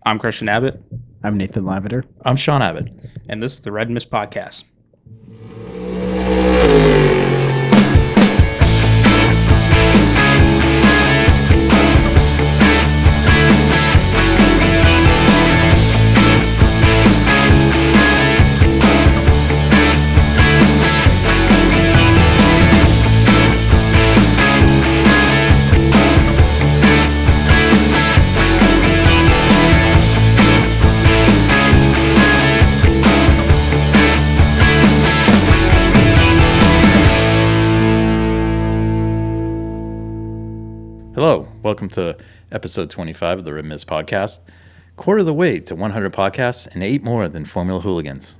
I'm Christian Abbott. I'm Nathan Lavender. I'm Sean Abbott. And this is the Red Mist Podcast. Hello, welcome to episode 25 of the Red Mist Podcast. Quarter of the way to 100 podcasts and 8 more than Formula Hooligans.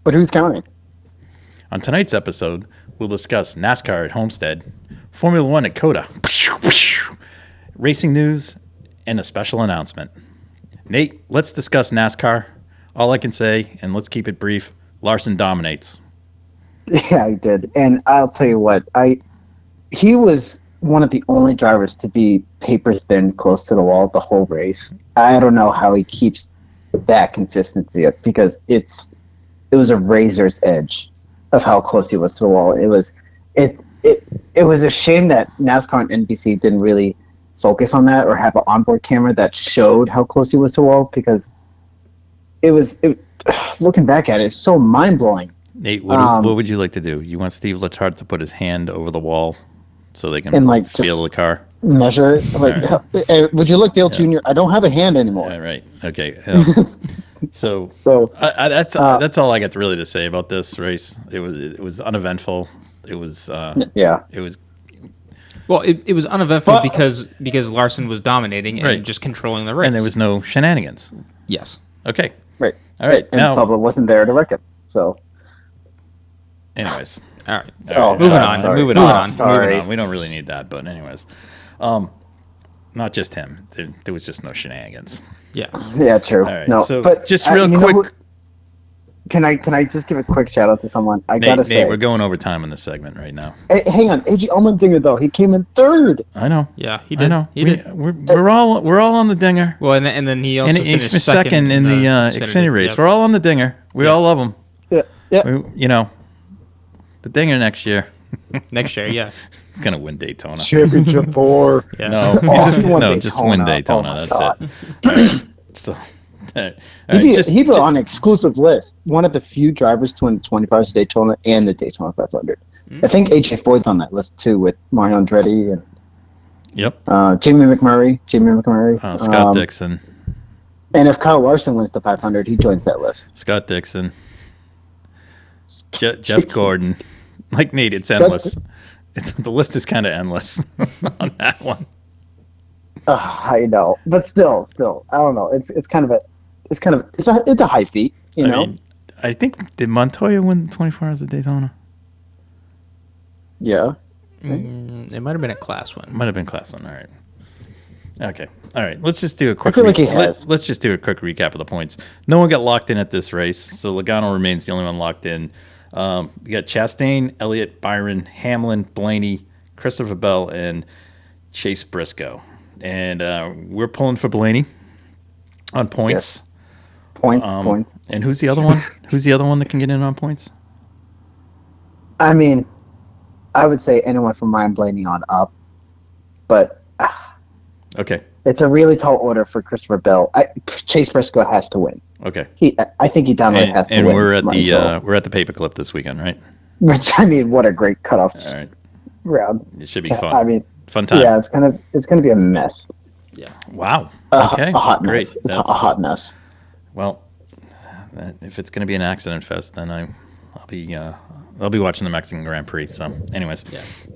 But who's counting? On tonight's episode, we'll discuss NASCAR at Homestead, Formula One at COTA, racing news, and a special announcement. Nate, let's discuss NASCAR. All I can say, and let's keep it brief, Larson dominates. Yeah, I did. And I'll tell you what, he was one of the only drivers to be paper thin close to the wall the whole race. I don't know how he keeps that consistency up because it was a razor's edge of how close he was to the wall. It was a shame that NASCAR and NBC didn't really focus on that or have an onboard camera that showed how close he was to the wall, because looking back at it, it's so mind blowing. Nate, what would you like to do? You want Steve Letarte to put his hand over the wall so they can feel the car? Measure it. Right. Would you look, Dale Jr.? I don't have a hand anymore. Yeah, right. Okay. So that's all I got really to say about this race. It was uneventful. It was It was. Well, it was uneventful because Larson was dominating and just controlling the race, and there was no shenanigans. Yes. Okay. Right. All right. And Bubba wasn't there to wreck it. So. Anyways. All right. Moving on. We don't really need that, but anyways. Not just him. There was just no shenanigans. Yeah. Yeah, true. All right. No, so but just real quick. Can I just give a quick shout out to someone? Nate, we're going over time in this segment right now. Hey, hang on, AJ Allmendinger though, he came in third. I know. Yeah, he did. I know. He did. We're all on the dinger. Well, and then he also finished second in the Xfinity race. Yep. We're all on the dinger. We all love him. Yeah. The dinger next year. Next year, yeah. He's gonna win Daytona. Championship 4. Yeah. Just win Daytona. That's it. So. He was on an exclusive list. One of the few drivers to win the 25 Daytona and the Daytona 500. Mm-hmm. I think AJ Foyt's on that list too, with Mario Andretti and Jamie McMurray, Scott Dixon. And if Kyle Larson wins the 500, he joins that list. Scott Dixon, Jeff Gordon. Like Nate, it's endless. The list is kind of endless on that one. I know, but still, I don't know. It's a high feat, you know. Mean, I think, did Montoya win 24 Hours of Daytona? Yeah. It might have been a Class 1. Might have been Class 1. All right. Okay. All right. Let's just do a quick. I feel like he has. Let's just do a quick recap of the points. No one got locked in at this race, so Logano remains the only one locked in. We got Chastain, Elliott, Byron, Hamlin, Blaney, Christopher Bell, and Chase Briscoe. And we're pulling for Blaney on points. Yes. Points. And who's the other one? Who's the other one that can get in on points? I mean, I would say anyone from Ryan Blaney on up, but okay, it's a really tall order for Christopher Bell. Chase Briscoe has to win. Okay, I think he downright has to win. And we're at the paperclip this weekend, right? Which, I mean, what a great cutoff round. It should be fun. I mean, fun time. Yeah, it's gonna be a mess. Yeah. Wow. Okay. A hot Great. mess. It's a hot mess. Well, if it's going to be an accident fest, then I'll be watching the Mexican Grand Prix. So, anyways,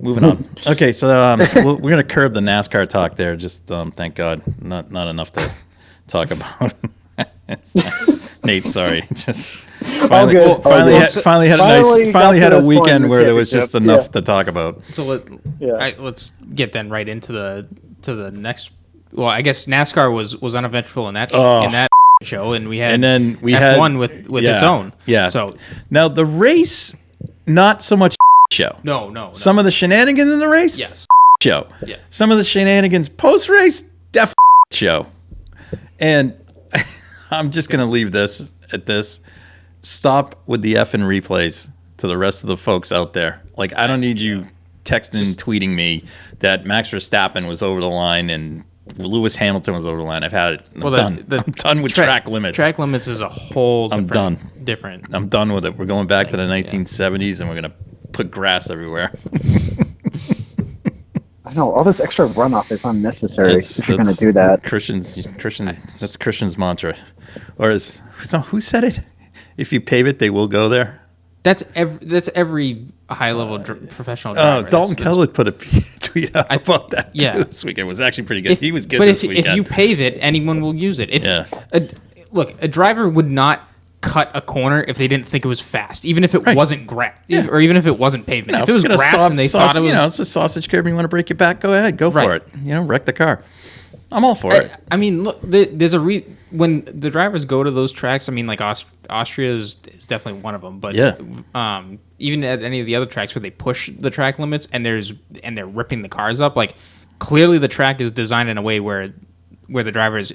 moving on. Okay, so we're going to curb the NASCAR talk there. Just thank God, not enough to talk about. Nate, sorry. Just finally had a weekend where there was just enough to talk about. So let's get then right into the next. Well, I guess NASCAR was uneventful in that show, and we had F1 with its own. Yeah. So now the race, not so much show. No. Some of the shenanigans in the race, yes, show. Yeah. Some of the shenanigans post race, show. And I'm just gonna leave this at this. Stop with the effing replays to the rest of the folks out there. Like, I don't need you texting and tweeting me that Max Verstappen was over the line and Lewis Hamilton was over the line. I've had it. I'm done. I'm done with track limits. Track limits is a whole different. I'm done with it. We're going back to the 1970s, and we're going to put grass everywhere. I know, all this extra runoff is unnecessary if you're going to do that. That's Christian's mantra. Or who said it? If you pave it, they will go there. That's every high-level professional driver. Dalton Kellogg put a tweet out about that this weekend. It was actually pretty good. He was good this weekend. If you pave it, anyone will use it. A driver would not cut a corner if they didn't think it was fast, even if it wasn't grass, or even if it wasn't pavement. If it was grass and they thought it was... it's a sausage curb and you want to break your back, go ahead. Go for it. Wreck the car. I'm all for it. I mean, look, there's when the drivers go to those tracks, I mean, like Austria is definitely one of them, but even at any of the other tracks where they push the track limits and they're ripping the cars up, like clearly the track is designed in a way where the drivers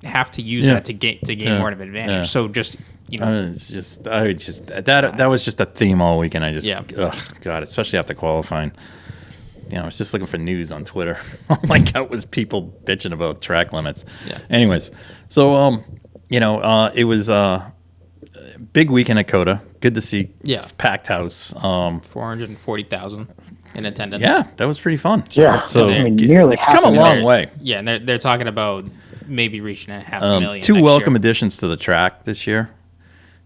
have to use that to gain more of an advantage. Yeah. So just that was just a theme all weekend. God, especially after qualifying. I was just looking for news on Twitter. All I got was people bitching about track limits. Yeah. Anyways, so it was a big weekend at COTA. Good to see. Yeah. Packed house. 440,000 in attendance. Yeah, that was pretty fun. Yeah. So nearly it's come a long way. Yeah, and they're talking about maybe reaching a 500,000. Two welcome additions to the track this year: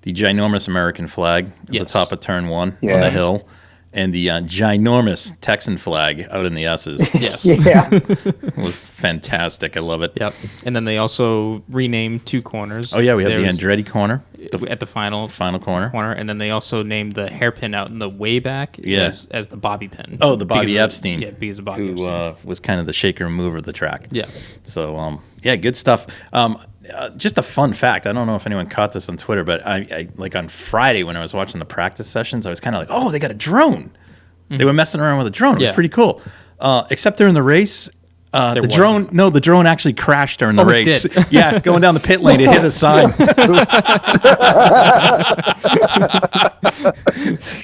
the ginormous American flag at the top of turn 1 on the hill. And the ginormous Texan flag out in the S's. Yes. Yeah. It was fantastic. I love it. Yep. And then they also renamed 2 corners. Oh, yeah. We have the Andretti corner. At the final corner. And then they also named the hairpin out in the way back as the bobby pin. Oh, the Bobby Epstein. Because of Bobby Epstein. Who was kind of the shaker and mover of the track. Yeah. So, good stuff. Just a fun fact. I don't know if anyone caught this on Twitter, but I like on Friday when I was watching the practice sessions, I was kind of like, oh, they got a drone. Mm-hmm. They were messing around with a drone. It was pretty cool. Except during the race, the drone actually crashed during the race. It did. Yeah, going down the pit lane, it hit a sign.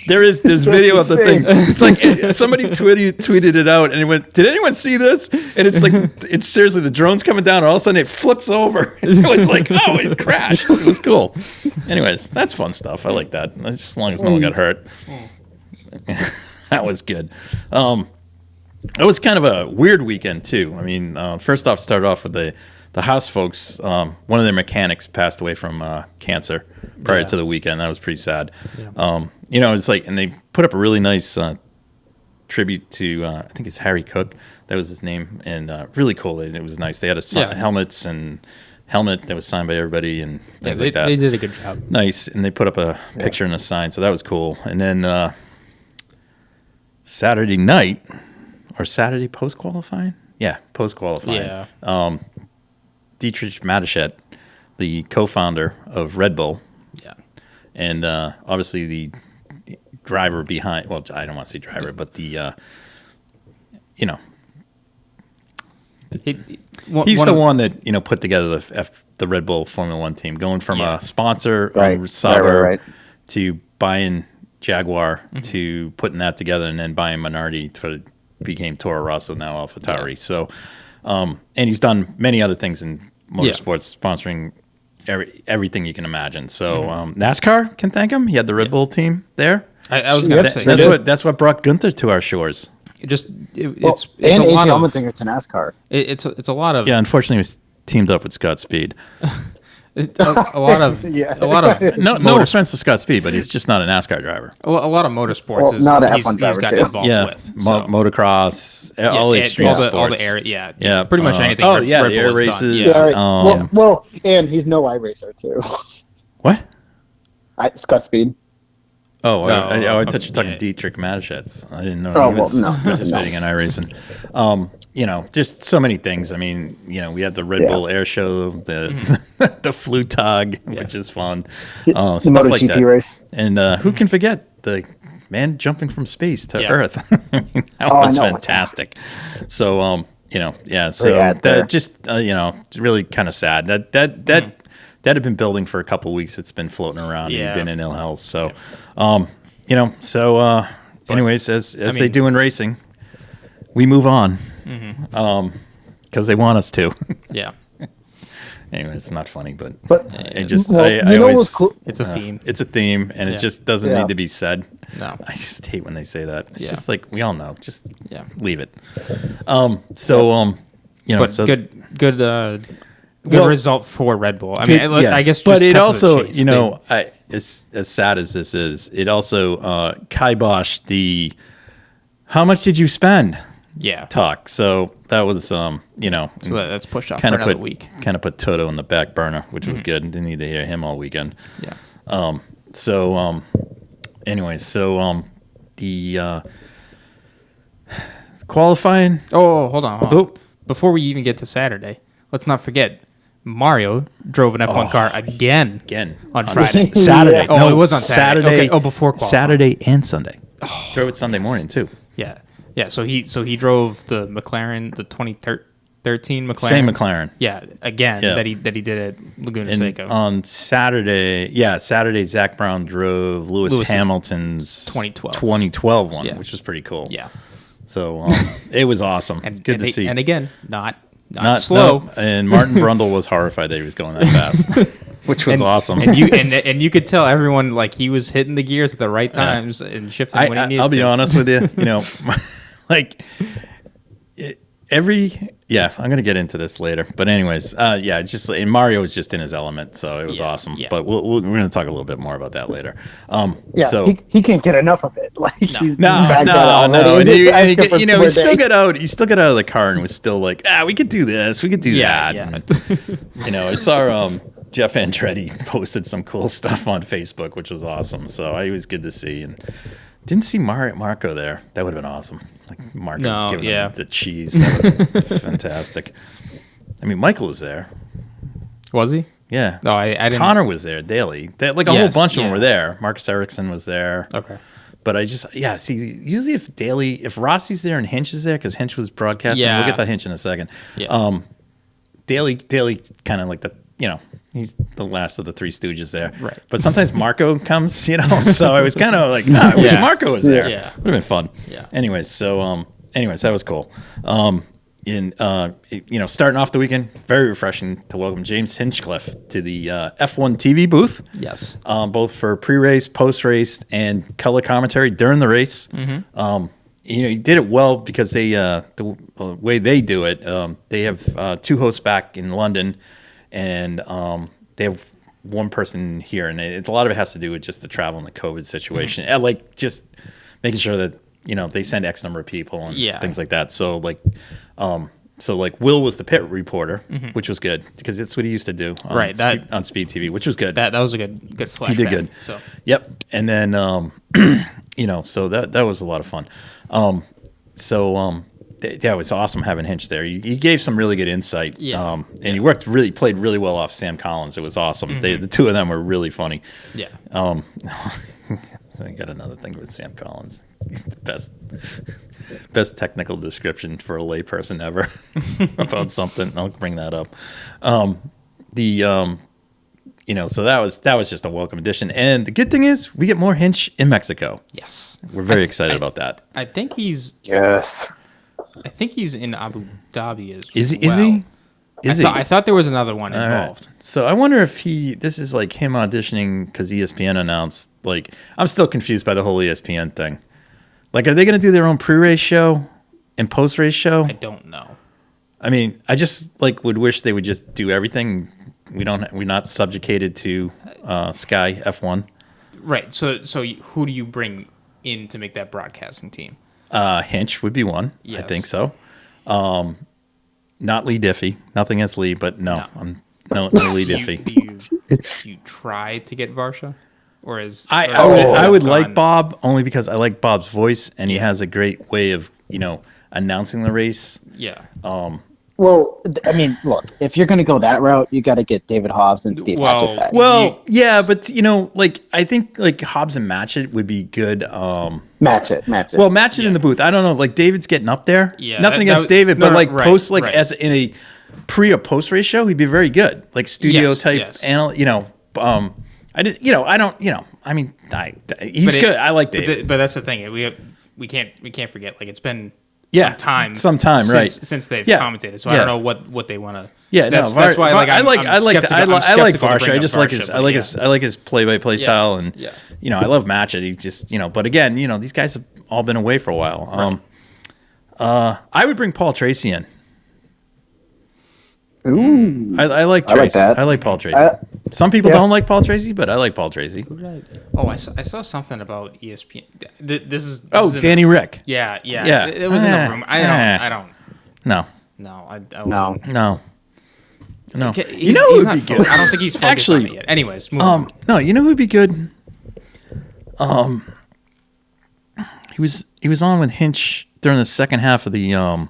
There's video of the thing. It's like somebody tweeted it out, and it went, "Did anyone see this?" And it's like, it's seriously, the drone's coming down, and all of a sudden it flips over. It was like, oh, it crashed. It was cool. Anyways, that's fun stuff. I like that. As long as no one got hurt. That was good. It was kind of a weird weekend, too. I mean, first off, started off with the Haas folks. One of their mechanics passed away from cancer prior to the weekend. That was pretty sad. Yeah. It's like, and they put up a really nice tribute to, I think it's Harry Cook. That was his name. And really cool. It was nice. They had helmets and helmet that was signed by everybody and things like that. They did a good job. Nice. And they put up a picture and a sign. So that was cool. And then Saturday night, or Saturday post-qualifying? Yeah, post-qualifying. Yeah. Dietrich Mateschitz, the co-founder of Red Bull. Yeah. And obviously the driver behind, well, I don't want to say driver, but the, he's the one that, put together the Red Bull Formula One team, going from a sponsor, Sauber, to buying Jaguar, to putting that together, and then buying Minardi became Toro Rosso, now AlphaTauri. Yeah. So, and he's done many other things in motorsports, sponsoring everything you can imagine. So, NASCAR can thank him. He had the Red Bull team there. I was going to say that's what brought Gunther to our shores. It's and a lot of AJ to NASCAR. It's a lot of Unfortunately, he was teamed up with Scott Speed. a lot of no offense to Scott Speed, but he's just not a NASCAR driver. A lot of motorsports is not a F1 he's driver got too. involved with motocross, all the extreme sports, all the air, pretty much anything. Red Bull air races. Well, and he's no iRacer too. What? Scott Speed. Oh, I thought you were talking Dietrich Mateschitz. I didn't know he was participating in iRacing. Just so many things. I mean, we had the Red Bull Air Show, the Flutog, which is fun. The stuff like MotoGP that. race. And who can forget the man jumping from space to Earth? That was fantastic. So, So that just, really kind of sad. that had been building for a couple of weeks. It's been floating around. Yeah. He'd been in ill health. So, anyways, as they do in racing, we move on because they want us to. Yeah. Anyway, it's not funny, but you I know always, what's cool? It's a theme. It's a theme, and it just doesn't need to be said. No. I just hate when they say that. It's just like, we all know. Just leave it. But good result for Red Bull. I mean, I guess. But it also, as sad as this is, it also kiboshed the how much did you spend? Yeah. Talk. So that was, So that's pushed off for another week. Kind of put Toto in the back burner, which was good. Didn't need to hear him all weekend. Yeah. The qualifying. Oh, hold on. Before we even get to Saturday, let's not forget Mario drove an F1 car again on Friday. Saturday. Oh, it was on Saturday. Okay. Oh, before qualifying. Saturday and Sunday. Drove it Sunday morning too. Yeah. Yeah. So he drove the McLaren, the 2013 McLaren. Same McLaren. Yeah. Again, that he did at Laguna Seca. On Saturday, Zach Brown drove Lewis Hamilton's 2012 one, which was pretty cool. Yeah. So it was awesome. Good to see. And again, not slow. No, and Martin Brundle was horrified that he was going that fast, which was awesome. And you could tell everyone, like, he was hitting the gears at the right times and shifting when he needed to. I'll be honest with you. I'm going to get into this later. But anyways, it's just, and Mario was just in his element, so it was awesome. Yeah. But we're going to talk a little bit more about that later. He can't get enough of it. Like, no. And he still got out. He still got out of the car and was still like, we could do this, we could do that. Yeah. And, I saw Jeff Andretti posted some cool stuff on Facebook, which was awesome. So it was good to see. And didn't see Marco there. That would have been awesome. Like Marco giving him the cheese. That would have been fantastic. I mean, Michael was there. Was he? Yeah. No, I didn't. Connor was there daily. A whole bunch of them were there. Marcus Ericsson was there. Okay. But usually if Rossi's there and Hinch is there, because Hinch was broadcasting, we'll get to Hinch in a second. Yeah. Daly kind of like he's the last of the Three Stooges there. Right. But sometimes Marco comes, so I was kind of like, I wish Marco was there. Yeah. Would have been fun. Yeah. Anyways, that was cool. Starting off the weekend, very refreshing to welcome James Hinchcliffe to the F1 TV booth. Yes. Both for pre-race, post-race, and color commentary during the race. Mm-hmm. He did it well because they the way they do it, they have two hosts back in London, and they have one person here, and a lot of it has to do with just the travel and the COVID situation, and like just making sure that they send X number of people and things like that. So Will was the pit reporter, which was good because it's what he used to do on Speed TV, which was good. That was a good flashback. He did good. So and then so that was a lot of fun. It was awesome having Hinch there. He gave some really good insight. And he played really well off Sam Collins. It was awesome. Mm-hmm. The two of them were really funny. Yeah. So I got another thing with Sam Collins. The best technical description for a layperson ever about something. I'll bring that up. So that was just a welcome addition. And the good thing is we get more Hinch in Mexico. Yes. We're very excited about that. I think he's in Abu Dhabi as well. Is he? I thought there was another one involved. Right. So I wonder if this is like him auditioning because ESPN announced, like, I'm still confused by the whole ESPN thing. Like, are they going to do their own pre-race show and post-race show? I don't know. I mean, I just would wish they would just do everything. We're not subjugated to Sky F1. Right. So who do you bring in to make that broadcasting team? Hinch would be one. Yes. I think so. Not Lee Diffie. Nothing against Lee, but no Lee Diffie. Do you try to get Varsha? I would like Bob only because I like Bob's voice and he has a great way of announcing the race. Yeah. Well, I mean, look, if you're going to go that route, you got to get David Hobbs and Steve Hatchett back. But I think Hobbs and Matchett would be good. Matchett. Well, Matchett in the booth. I don't know. Like David's getting up there. Yeah. Nothing against David, but post as in a pre or post race show, he'd be very good, like studio type. Yes. He's good. I like Dave. But that's the thing. We can't forget. Like, it's been some time, right? Since they've commentated. So I don't know what they want to. Yeah, that's why I like Varsha. I just like his play-by-play style, and I love Matchett. He just but again, these guys have all been away for a while. I would bring Paul Tracy in. Ooh, I like Tracy. I like that. I like Paul Tracy. Some people don't like Paul Tracy, but I like Paul Tracy. I saw something about ESPN. This is Danny Rick. Yeah. It was in the room. I don't. No. No. You know who would be good? I don't think he's focused on it yet. Anyways, move on. No, you know who would be good? He was on with Hinch during the second half of the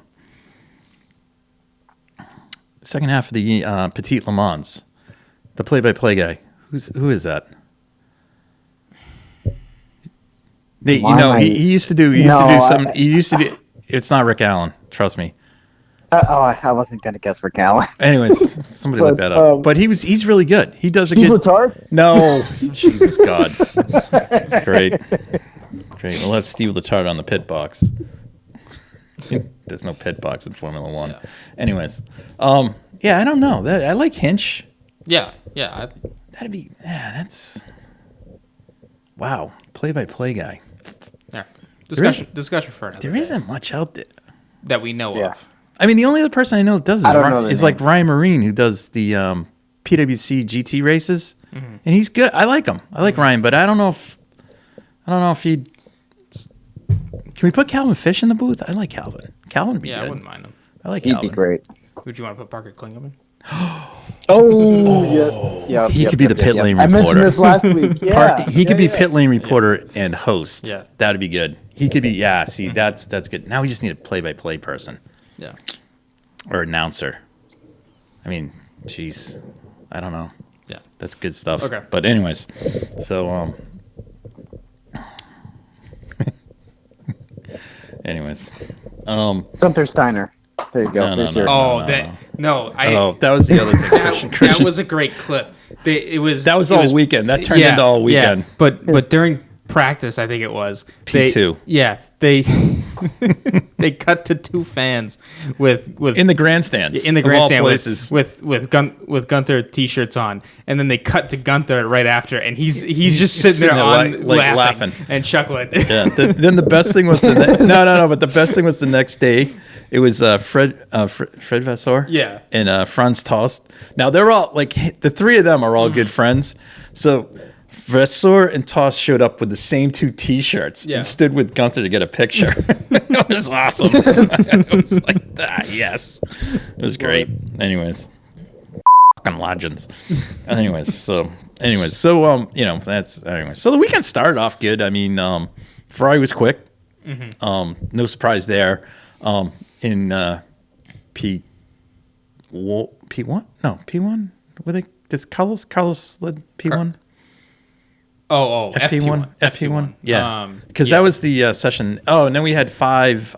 Petite Le Mans, the play-by-play guy. Who is that? He used to do some. He used to do. It's not Rick Allen. Trust me. I wasn't gonna guess Rick Allen. Anyways, somebody look that up. But he's really good. He does Steve Letarte? No, Jesus God. Great. We'll have Steve Letarte on the pit box. There's no pit box in Formula One. Yeah. Anyways, I don't know. I like Hinch. Yeah. That'd be that's wow. Play-by-play guy. Yeah. Discussion for another. There isn't much out there that we know of. I mean, the only other person I know that does is like Ryan Marine, who does the PWC GT races, and he's good. I like him. I like Ryan, but I don't know if he. Can we put Calvin Fish in the booth? I like Calvin. Calvin would be good. I wouldn't mind him. I like Calvin. He'd be great. Would you want to put Parker Klingerman? Yes. Yeah. He could be the pit lane reporter. I mentioned this last week. Yeah. He could be pit lane reporter and host. Yeah. That'd be good. He could be. Yeah. See, that's good. Now we just need a play-by-play person. Yeah. Or announcer. I mean, jeez, I don't know. Yeah. That's good stuff. Okay. But anyways, so anyways, Gunther Steiner. There you go. That was the other thing. That was a great clip. That was all weekend. That turned into all weekend. Yeah. But during practice, I think it was P2. They cut to two fans with in the grandstands. In the grandstand, of all places. with Gunther t-shirts on, and then they cut to Gunther right after, and he's just sitting there laughing and chuckling. Yeah. Then the best thing was but the best thing was the next day. It was Fred Vasseur, and Franz Tost. Now they're all like the three of them are all good friends. So Vasseur and Tost showed up with the same two T-shirts and stood with Gunther to get a picture. It was awesome. It was like that. Yes, it was great. Anyways, fucking legends. So the weekend started off good. I mean, Ferrari was quick. No surprise there. In P1? No, P1. Does Carlos led P1? FP1. Yeah, because that was the session. Oh, and then we had 5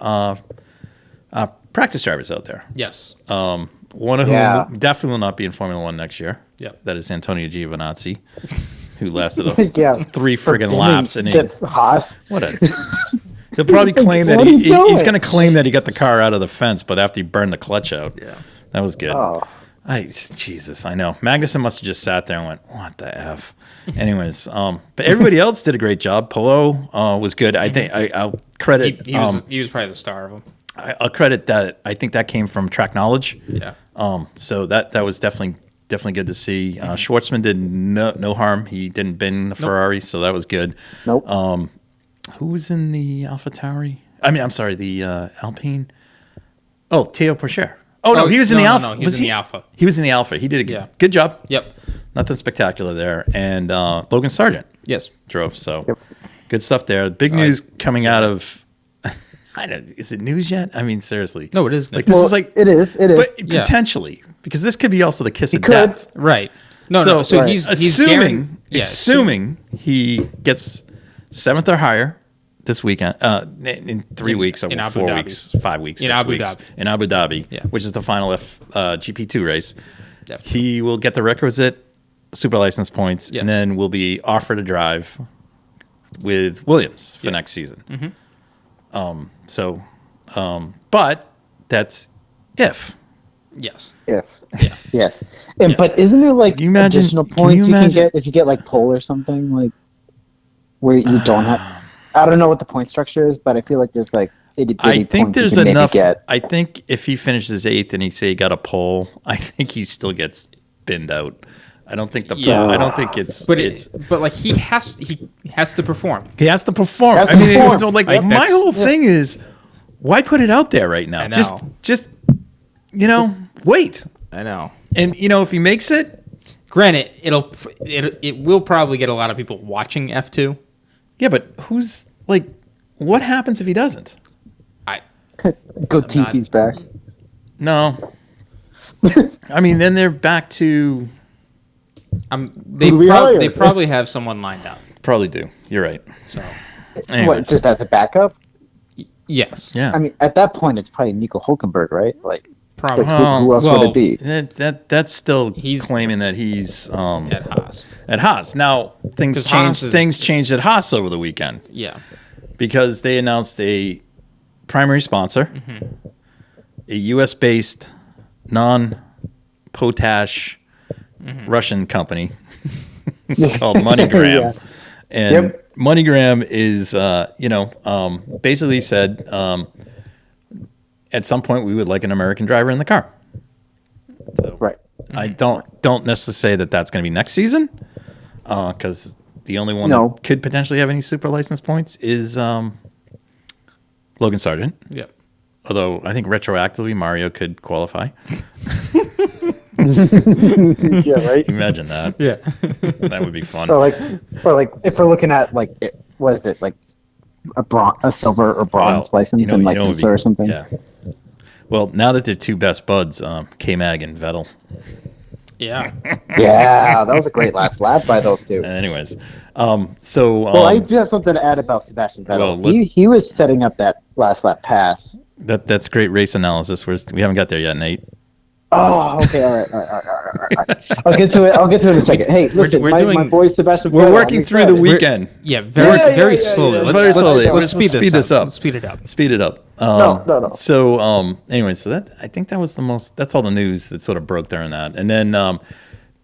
practice drivers out there. Yes. One of whom definitely will not be in Formula One next year. Yeah. That is Antonio Giovinazzi, who lasted 3 friggin' laps. And he'll probably claim that he's going to claim that he got the car out of the fence, but after he burned the clutch out. Yeah. That was good. Oh. Jesus, I know. Magnussen must have just sat there and went, what the F? Anyways, but everybody else did a great job. Polo was good. I think I'll credit. He was probably the star of them. I'll credit that. I think that came from track knowledge. Yeah. So that was definitely good to see. Schwartzman did no harm. He didn't bend the Ferrari, so that was good. Nope. Who was in the AlphaTauri? I'm sorry, the Alpine. Oh, Théo Pourchaire. Oh, no, he was in the Alpha. No, he was in the Alpha. He was in the Alpha. He did a good job. Yep. Nothing spectacular there. And Logan Sargent drove. So good stuff there. Big news coming out of is it news yet? I mean, seriously. No, it is. Like, this is like it is. But potentially, because this could be also the kiss of death. Right. No. So he's assuming he gets 7th or higher, this weekend, in 3 weeks or 4 weeks, 5 weeks, 6 weeks in Abu Dhabi, which is the final GP2 race. Definitely. He will get the requisite super license points, and then will be offered a drive with Williams for next season. But that's if. Yes. If. Yeah. Yes. And but isn't there like additional points you can get if you get like pole or something, like where you don't have? I don't know what the point structure is, but I feel like there's like I think there's enough. I think if he finishes 8th and he say he got a pole, I think he still gets binned out. I don't think I don't think it's. But like he has to perform. He has to perform. So like my whole thing is, why put it out there right now? I know. Just wait. I know. And if he makes it, granted, it will probably get a lot of people watching F2. Yeah, but who's like, what happens if he doesn't? Tifi's back. No. I mean, then they're back to. They probably have someone lined up. Probably do. You're right. So, what, just as a backup? Yes. Yeah. I mean, at that point, it's probably Nico Hulkenberg, right? Like, probably. Who else would it be? That's still claiming that he's at Haas. At Haas. Now things changed. Things changed at Haas over the weekend. Yeah. Because they announced a primary sponsor, a U.S.-based, non-potash Russian company called MoneyGram. And MoneyGram is, basically said, at some point we would like an American driver in the car. So right. I don't necessarily say that that's going to be next season, because the only one that could potentially have any super license points is Logan Sargent. Yep. Although I think retroactively Mario could qualify. Yeah, right. Imagine that. Yeah. That would be fun. So like if we're looking at like, was it like a silver or bronze license in like IMSA or something? Yeah. Well, now that they're two best buds, K-Mag and Vettel. Yeah. Yeah, that was a great last lap by those two. Anyways, well, I do have something to add about Sebastian Vettel. Well, he was setting up that last lap pass. That's great race analysis. We haven't got there yet, Nate. Oh, okay, all right. I'll get to it in a second. Hey, listen, my boy Sebastian Vettel. We're working through the weekend. Very slowly. Let's speed this up. Let's speed it up. No. So, anyway, I think that was that's all the news that sort of broke during that. And then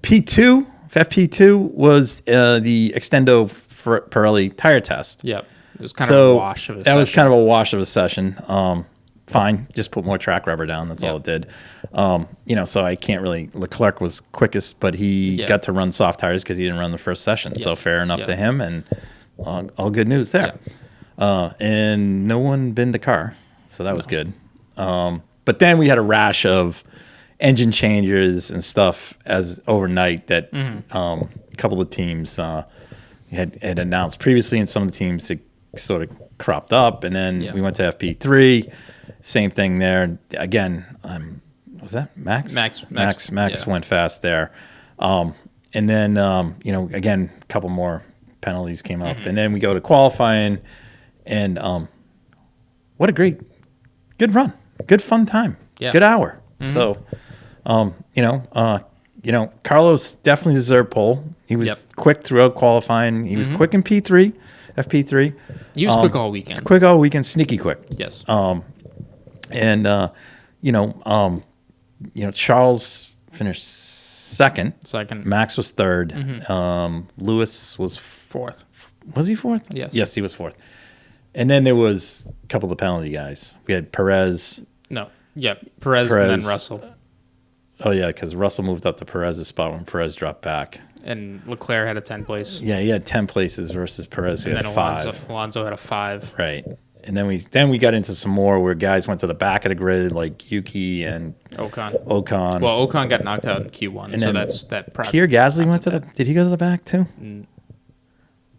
FP2 was the Extendo Pirelli tire test. Yep. It was kind of a wash of a session. That was kind of a wash of a session. Fine, just put more track rubber down. That's all it did. So I can't really. Leclerc was quickest, but he got to run soft tires because he didn't run the first session. Yes. So fair enough to him, and all good news there. Yeah. And no one binned the car, so that was good. But then we had a rash of engine changes and stuff as overnight that a couple of teams had announced previously, and some of the teams it sort of cropped up, and then we went to FP3. Same thing there. Again, was that Max? Max went fast there. And then, again, a couple more penalties came up. And then we go to qualifying, and what a good run. Good fun time. Yeah. Good hour. So, Carlos definitely deserved pole. He was quick throughout qualifying. He was quick in P3, FP3. He was quick all weekend. Quick all weekend, sneaky quick. Yes. And Charles finished second. Max was third. Lewis was fourth. Was he fourth? Yes. Yes, he was fourth. And then there was a couple of penalty guys. We had Perez. No. Yeah, Perez and then Russell. Oh, yeah, because Russell moved up to Perez's spot when Perez dropped back. And Leclerc had a 10 place. Yeah, he had 10 places versus Perez, who had 5. Alonso had a 5. Right. And then we got into some more where guys went to the back of the grid, like Yuki and Ocon. Well, Ocon got knocked out in Q1, and so that's that. Pierre Gasly went to the. Did he go to the back too?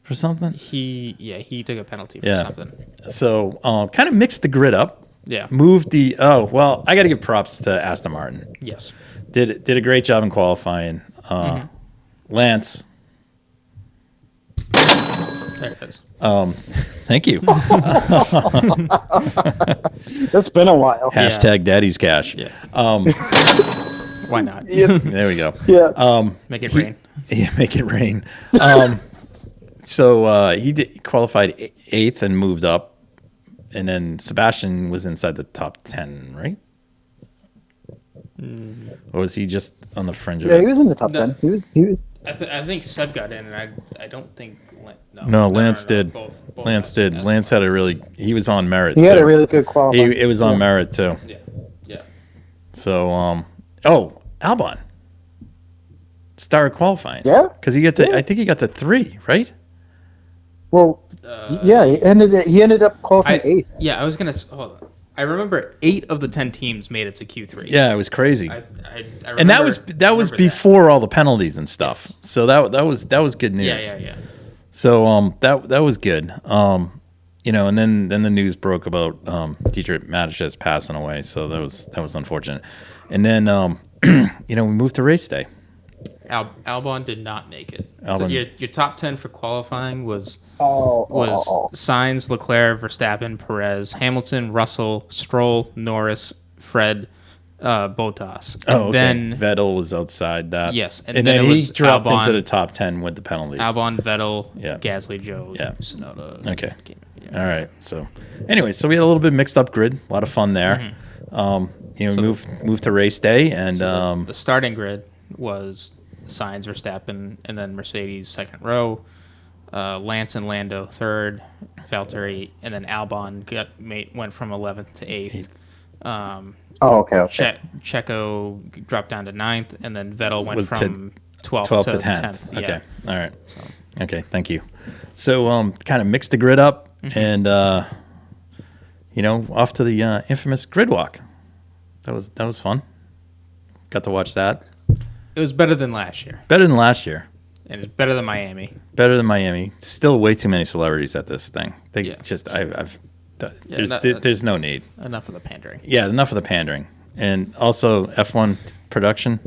For something? He took a penalty for something. So kind of mixed the grid up. Yeah. Moved the. Oh well, I got to give props to Aston Martin. Yes. Did a great job in qualifying. Lance. There it is. Thank you. It's been a while. Hashtag Daddy's Cash. Yeah. Why not? There we go. Yeah. Make it rain. Yeah, make it rain. So he qualified 8th and moved up, and then Sebastian was inside the top 10, right? Or was he just on the fringe of it? Yeah, he was in the top 10. He was. I think Seb got in, and I don't think No, Lance did. Both Lance did. Lance had he was on merit. He too. had a really good qualifying. It was on merit too. Yeah. So Albon started qualifying. Yeah? Because I think he got to 3, right? Well, yeah, he ended up qualifying 8th. Yeah, I was gonna hold on. I remember 8 of the 10 teams made it to Q3. Yeah, it was crazy. I And that was before all the penalties and stuff. So that was good news. Yeah. So that was good. And then the news broke about Dietrich Mateschitz passing away. So that was unfortunate. And then we moved to race day. Albon did not make it. Albon. So your top 10 for qualifying was Oh. Sainz, Leclerc, Verstappen, Perez, Hamilton, Russell, Stroll, Norris, Fred, Bottas. And Okay. then Vettel was outside that. Yes, and then it he was dropped Albon, into the top 10 with the penalties. Albon, Vettel, Yeah. Gasly, Joe, Yeah. Tsunoda. Okay. Yeah. All right. So, anyway, we had a little bit mixed up grid. A lot of fun there. Moved to race day, and The starting grid was Sainz, Verstappen, and then Mercedes second row, Lance and Lando third, Valtteri, and then Albon went from 11th to 8th. Okay. Checo dropped down to 9th, and then Vettel went Was from 12th to 10th. Okay. Yeah. All right. Okay. Thank you. So, kind of mixed the grid up, and off to the infamous grid walk. That was fun. Got to watch that. It was better than last year, Better than last year. and it's better than Miami. Better than Miami. Still way too many celebrities at this thing. Yeah, There's no need. Enough of the pandering. Yeah, enough of the pandering. And also F1 production.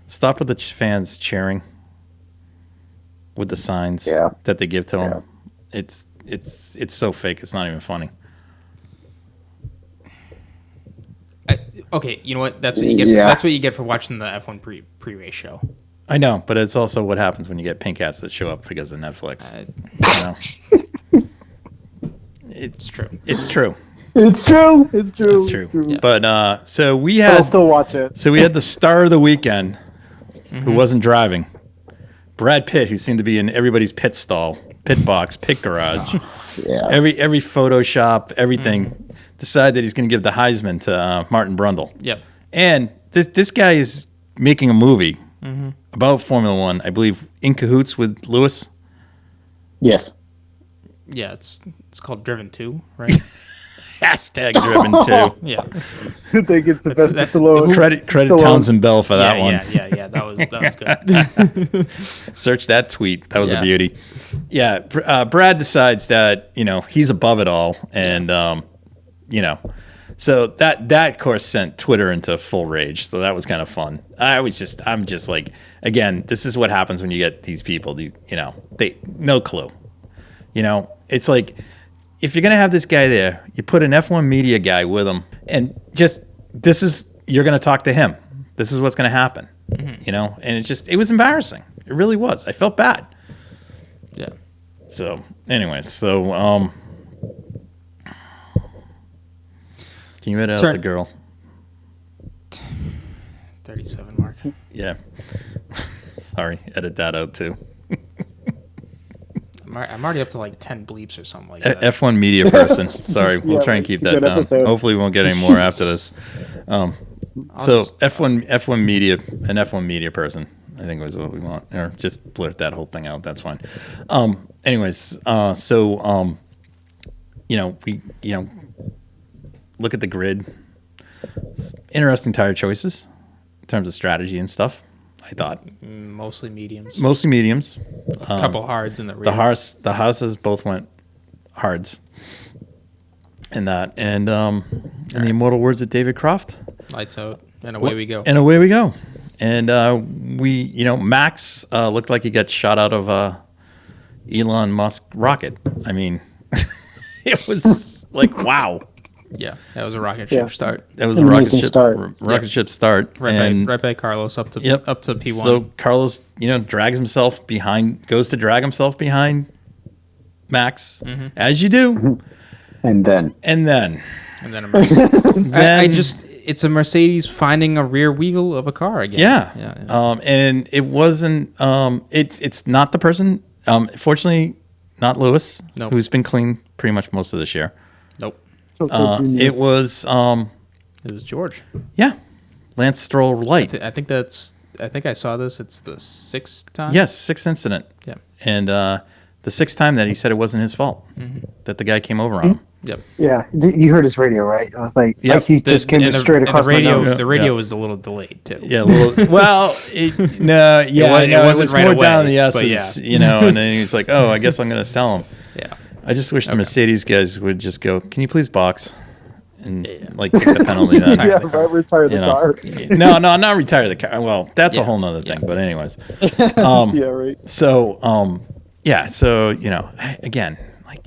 Stop with the fans cheering with the signs that they give to them. It's so fake. It's not even funny. Okay, you know what? That's what you get. That's what you get for watching the F1 pre-race show. I know, but it's also what happens when you get pink hats that show up because of Netflix. It's true. It's true. It's true. It's true. It's true. Yeah. But so we I'll had still watch it. So we had the star of the weekend, who wasn't driving, Brad Pitt, who seemed to be in everybody's pit stall, pit box, pit garage. Yeah. Every Photoshop, everything. Decided that he's going to give the Heisman to Martin Brundle. Yep. And this guy is making a movie about Formula One, I believe, in cahoots with Lewis. Yes. Yeah, it's called Driven 2, right? Hashtag Driven 2. Yeah. I think it's the best that's Stallone. Credit Townsend Bell for that one. Yeah. That was good. Search that tweet. That was a Yeah. beauty. Yeah. Brad decides that, he's above it all. And, so that of course sent Twitter into full rage. So that was kind of fun. I'm just like, again, this is what happens when you get these people, they no clue. It's like, if you're going to have this guy there, you put an F1 media guy with him, and you're going to talk to him. This is what's going to happen, and it was embarrassing. It really was. I felt bad. Yeah. So anyways, can you edit out the girl? 37 mark. Yeah. Sorry, edit that out too. I'm already up to like 10 bleeps or something like that. F1 media person. Sorry, we'll try and keep that down. episode. Hopefully, we won't get any more after this. F1 media, an F1 media person, I think was what we want. Or just blurt that whole thing out. That's fine. Anyways, we look at the grid. Interesting tire choices in terms of strategy and stuff. I thought Mostly mediums. A couple hards in the rear. The houses both went hards in that, and in the immortal words of David Croft, Lights out, and away we go. And away we go. And Max looked like he got shot out of Elon Musk rocket. I mean, it was like, wow. Yeah, that was a rocket ship start. That was a rocket ship start. Right by Carlos up to P1. So Carlos, drags himself behind, goes to drag himself behind Max, as you do. And then a Mercedes. It's a Mercedes finding a rear wheel of a car again. Yeah. And it wasn't. It's not the person. Fortunately, not Lewis, who's been clean pretty much most of this year. Nope. It was. It was George. Yeah. Lance Stroll Light. I think I saw this. It's the 6th time. Yes, 6th incident. Yeah. And the 6th time that he said it wasn't his fault that the guy came over on him. Yep. Yeah, you heard his radio, right? I was like, he just came straight across the radio. my nose. The radio was a little delayed too. Yeah, it was right more away, down the S's, yeah. and then he's like, oh, I guess I'm going to sell him. Yeah. I just wish the Mercedes guys would just go, can you please box? And take the penalty. Retire the car. No, not retire the car. Well, that's a whole nother thing. But anyways. Yeah, right. So, again, like...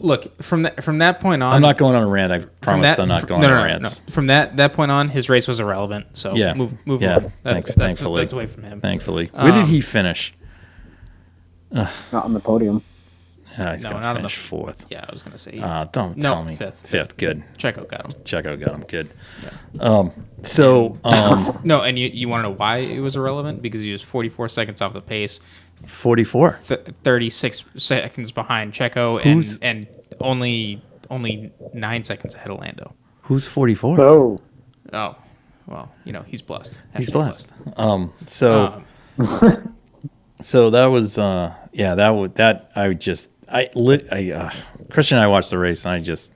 Look, from that point on, I'm not going on a rant. I promised I'm not going on rants. No. From that point on, his race was irrelevant. So move on. Thankfully. That's away from him. Thankfully. Where did he finish? Not on the podium. He's going to finish 4th. Yeah, I was going to say. Don't tell me. 5th. 5th, good. Checo got him. Good. Yeah. No, and you want to know why it was irrelevant? Because he was 44 seconds off the pace. 44. 36 seconds behind Checo, and only 9 seconds ahead of Lando. Who's 44? Oh, well, he's blessed. He's blessed. So that was Christian and I watched the race, and I just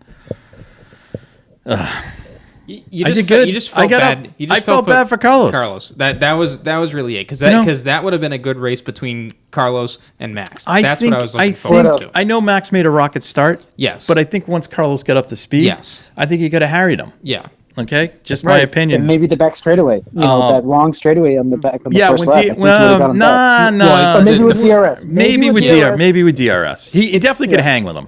You just felt bad. I felt bad for Carlos. That was really it, because that would have been a good race between Carlos and Max. That's what I was looking forward to. I know Max made a rocket start. Yes, but I think once Carlos got up to speed, I think he could have harried him. Yeah. Okay, just my opinion. And maybe the back straightaway, that long straightaway on the back of the first lap. No. Or maybe with DRS. Maybe with DRS. He definitely could hang with him.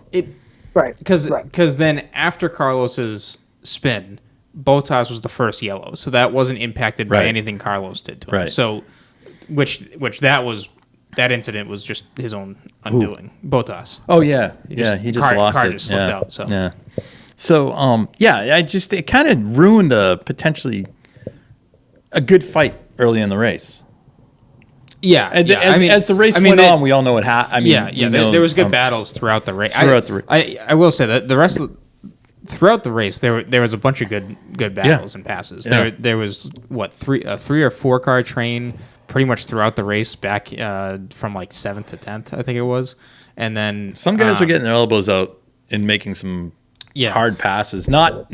Right. Because then after Carlos's spin, Bottas was the first yellow, so that wasn't impacted by anything Carlos did to him. Right. So, that incident was just his own undoing. Bottas. Oh yeah, he just lost it. Car just slipped out. So yeah. So it kind of ruined potentially a good fight early in the race. Yeah, as the race went on, we all know what happened. There was good battles throughout the race. I will say that the rest of throughout the race, there was a bunch of good battles and passes. There was three or four car train pretty much throughout the race back from like 7th to 10th, I think it was, and then some guys were getting their elbows out and making some hard passes, not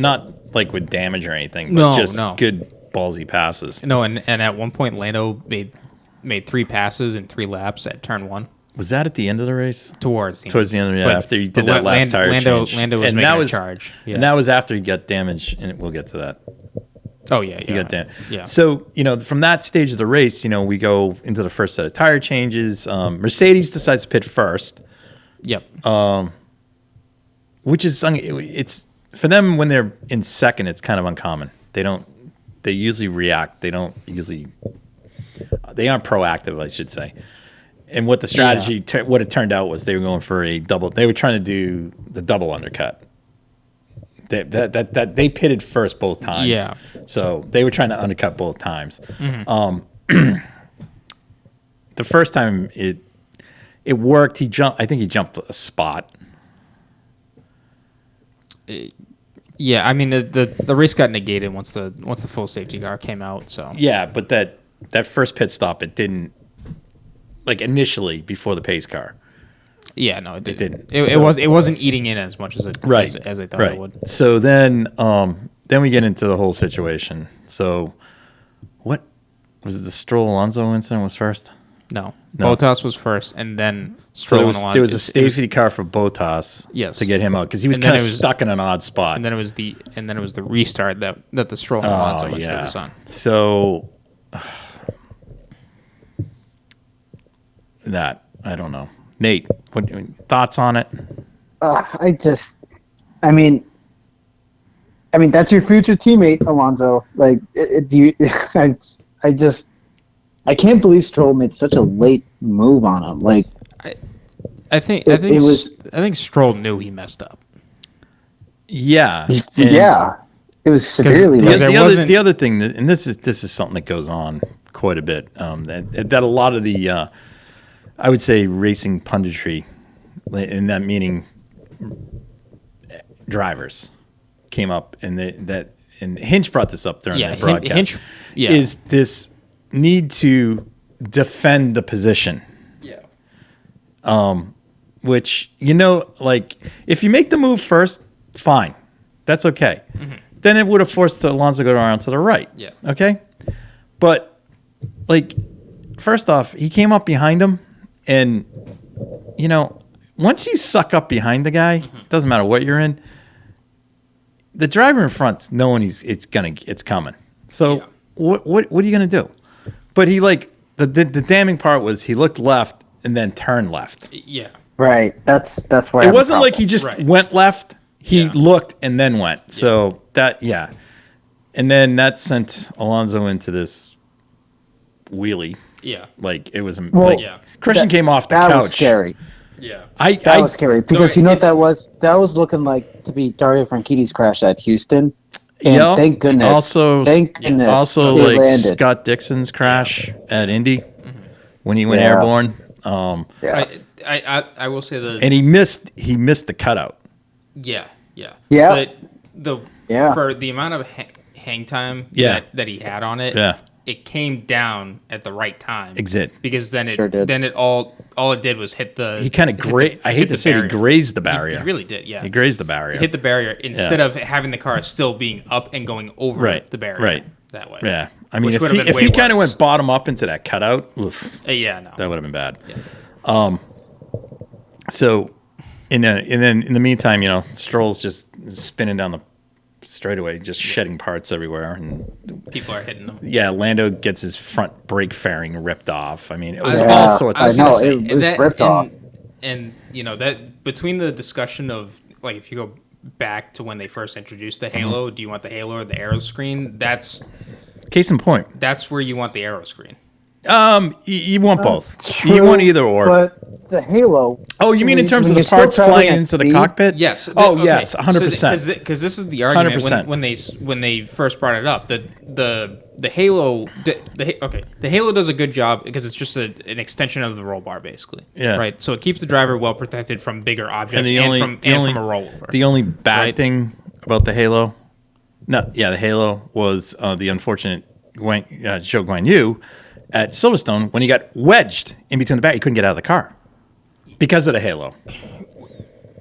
like with damage or anything, but good ballsy passes. No, and at one point Lando made 3 passes in 3 laps at turn 1. Was that at the end of the race? Towards the end, after he did that last tire change. Lando was making a charge. Yeah. And that was after he got damage, and we'll get to that. Oh, yeah. He got damage. Yeah. So, from that stage of the race, we go into the first set of tire changes. Mercedes decides to pit first. Yep. Which is, it's for them when they're in second, it's kind of uncommon. They usually react. They aren't proactive, I should say. And what the strategy, what it turned out was they were going for a double. They were trying to do the double undercut. They pitted first both times. Yeah. So they were trying to undercut both times. Mm-hmm. The first time it worked. I think he jumped a spot. Yeah, I mean the race got negated once the full safety car came out. So yeah, but that first pit stop, it didn't. Like initially before the pace car. Yeah, no, it didn't. It wasn't eating in as much as it as I thought it would. So then we get into the whole situation. So what was it, the Stroll Alonso incident was first? No. Bottas was first, and then Stroll and Alonso. There was a safety car for Bottas to get him out because he was kind of stuck in an odd spot. And then it was the restart that the Stroll and Alonso was on. So that. I don't know. Nate, what thoughts on it? I mean, that's your future teammate, Alonso. Like, I can't believe Stroll made such a late move on him. Like, I think Stroll knew he messed up. Yeah. Yeah. It was severely late. The other thing, and this is something that goes on quite a bit, that a lot of the, I would say, racing punditry, and that meaning drivers, came up, and Hinch brought this up during the broadcast. Is this need to defend the position? Yeah. Which, like, if you make the move first, fine, that's okay. Mm-hmm. Then it would have forced Alonso to go around to the right. Yeah. Okay? But, like, first off, he came up behind him, and, once you suck up behind the guy, it doesn't matter what you're in, the driver in front's knowing it's coming. So what are you gonna do? But he, like, the damning part was he looked left and then turned left. Yeah. Right. That's why it wasn't like he just went left. He looked and then went. Yeah. So and then that sent Alonso into this wheelie. Yeah. Like, it was Christian came off the couch. That was scary. Yeah. That was scary because you know what that was? That was looking like to be Dario Franchitti's crash at Houston. And thank goodness. Also, like landed. Scott Dixon's crash at Indy when he went airborne. I will say and he missed the cutout. Yeah. But for the amount of hang time that he had on it, it came down at the right time. Exactly. Because then it all it did was hit the. He kind of he grazed the barrier. He really did. Yeah. He grazed the barrier. He hit the barrier instead of having the car still being up and going over the barrier. Right. That way. Yeah. I mean, if he kind of went bottom up into that cutout, oof, that would have been bad. Yeah. So, and then in the meantime, Stroll's just spinning down the straightaway, just shedding parts everywhere, and people are hitting him. Yeah, Lando gets his front brake fairing ripped off. I mean, it was all sorts of stuff. I know, it was ripped off. And that between the discussion of, like, if you go back to when they first introduced the Halo, do you want the Halo or the aero screen? That's case in point. That's where you want the aero screen. You want both. True, you want either or. But the Halo. Oh, you mean in terms of the parts flying into the cockpit? Yes. Yes, 100%. Because this is the argument when they first brought it up. The Halo. The Halo does a good job because it's just an extension of the roll bar, basically. Yeah. Right. So it keeps the driver well protected from bigger objects and from a rollover. The only bad thing about the Halo, the Halo was the unfortunate Zhou Guanyu at Silverstone when he got wedged in between the back. He couldn't get out of the car because of the Halo.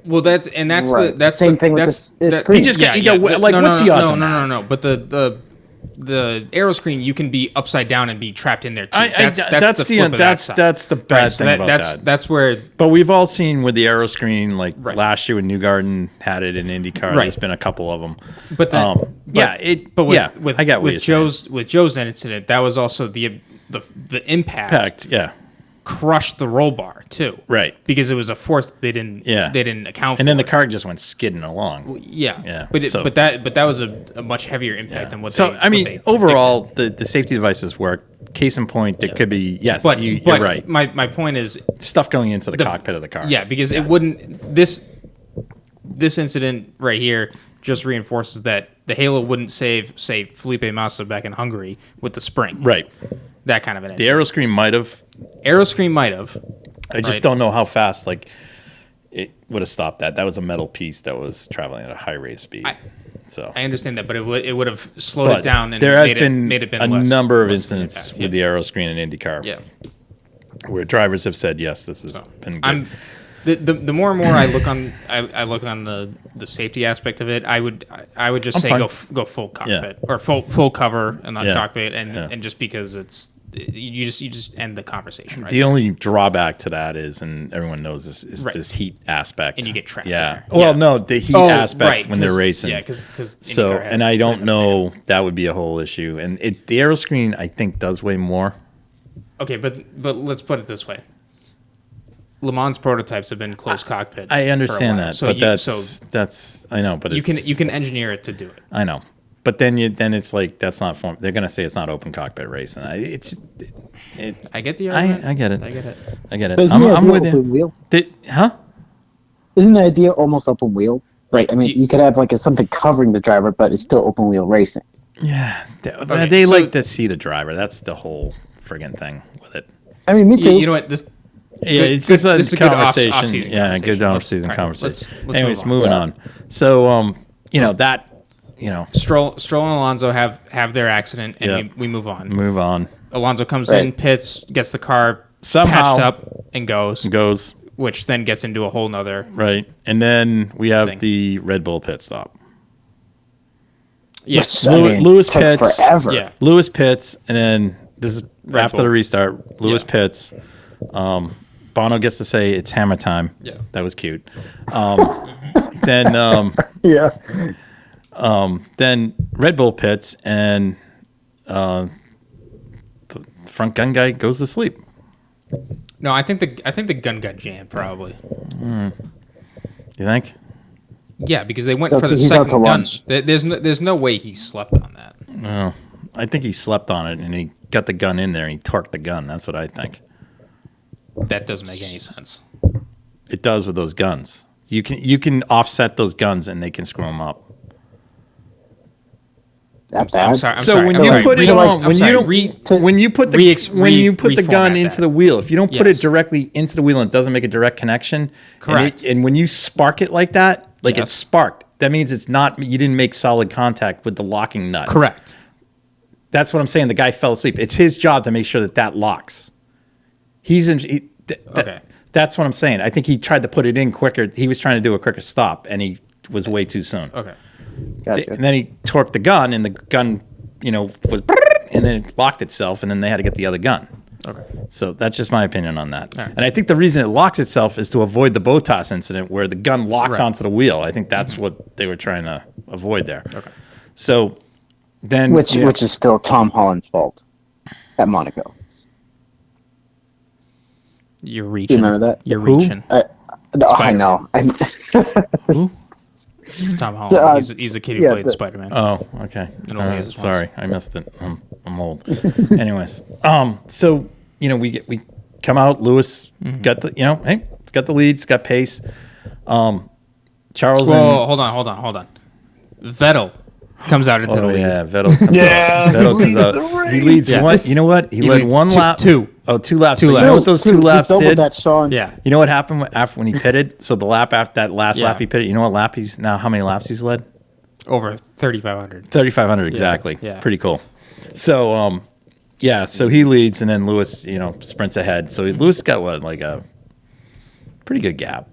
Well, that's right. that's same thing with the screen. He just what's the odds on that? No. But the aero screen, you can be upside down and be trapped in there too. That's the bad thing about that. That's where. But we've all seen with the aero screen, like last year when Newgarden had it in IndyCar. There's been a couple of them. But with Joe's incident, that was also the impact crushed the roll bar too, right? Because it was a force they didn't account for, and then the car just went skidding along. Well, but that was a much heavier impact than what. So overall, the safety devices work. Case in point, there could be you're right. My point is stuff going into the cockpit of the car. Yeah, because it wouldn't. This incident right here just reinforces that the Halo wouldn't save, say, Felipe Massa back in Hungary with the spring. Right. That kind of an incident. The aero screen might have. I just don't know how fast it would have stopped that. That was a metal piece that was traveling at a high rate of speed. I understand that, but it would have slowed it down. And there has been a number of incidents with the aero screen in IndyCar. Yeah. Where drivers have said, yes, this has been good. The more and more I look on the safety aspect of it, I would just say go full cockpit or full cover in the cockpit, and just because it's you just end the conversation. Right the only drawback to that is, and everyone knows this, is this heat aspect, and you get trapped. Yeah. Well, no, the heat aspect when they're racing. Yeah, because so, and I don't know that would be a whole issue, and the aero screen I think does weigh more. Okay, but let's put it this way. Le Mans prototypes have been closed cockpit. I understand that, so but that's I know, but you can engineer it to do it. I know, but then it's like that's not form. They're gonna say it's not open cockpit racing. I get the argument. I get it. I get it. I'm with you. Wheel? Huh? Isn't the idea almost open wheel? Right. I mean, you could have like something covering the driver, but it's still open wheel racing. Yeah, they like to see the driver. That's the whole friggin' thing with it. I mean, me too. You know what? It's just a conversation. Off-season conversation. Good off-season conversation. Let's Anyways, moving on. So, Stroll and Alonso have their accident, and we move on. Move on. Alonso comes in, pits, gets the car somehow patched up, and goes. Which then gets into a whole nother and then we have the Red Bull pit stop. Yeah, Lewis pits forever. Yeah, Lewis pits, and then this is after the restart. Lewis pits. Bono gets to say it's hammer time. Yeah, that was cute. Then then Red Bull pits, and the front gun guy goes to sleep. No, I think the gun got jammed probably. You think? Yeah, because they went for the second gun. There's no way he slept on that. No, I think he slept on it and he got the gun in there and he torqued the gun. That's what I think. That doesn't make any sense. It does with those guns. You can offset those guns and they can screw them up. That bad? I'm sorry. So when you put the gun into the wheel, if you don't put it directly into the wheel and it doesn't make a direct connection, correct. And when you spark it like that, it's sparked. That means it's not. You didn't make solid contact with the locking nut. Correct. That's what I'm saying. The guy fell asleep. It's his job to make sure that locks. That's what I'm saying. I think he tried to put it in quicker. He was trying to do a quicker stop, and he was way too soon. Okay. Gotcha. And then he torqued the gun, and the gun, was, and then it locked itself, and then they had to get the other gun. Okay. So that's just my opinion on that. Right. And I think the reason it locks itself is to avoid the Bottas incident where the gun locked onto the wheel. I think that's what they were trying to avoid there. Okay. So then, which is still Tom Holland's fault at Monaco. You're reaching. Do you remember that? You're reaching. I know. Tom Holland. He's the kid who played Spider-Man. Oh, okay. Sorry, I missed it. I'm old. Anyways, so we come out. Lewis got the it's got the lead. It's got pace. Charles. Hold on. Vettel comes out into the lead. Yeah, Vettel comes out. Vettel comes out. He leads one. You know what? He led one lap. Two. Oh, 2 laps. You know what those 2 laps did? That, Sean. Yeah. You know what happened after when he pitted? So the lap after that last lap he pitted. You know what lap how many laps he's led? Over 3,500. 3,500 exactly. Yeah. Pretty cool. So so he leads and then Lewis, sprints ahead. So Lewis got a pretty good gap.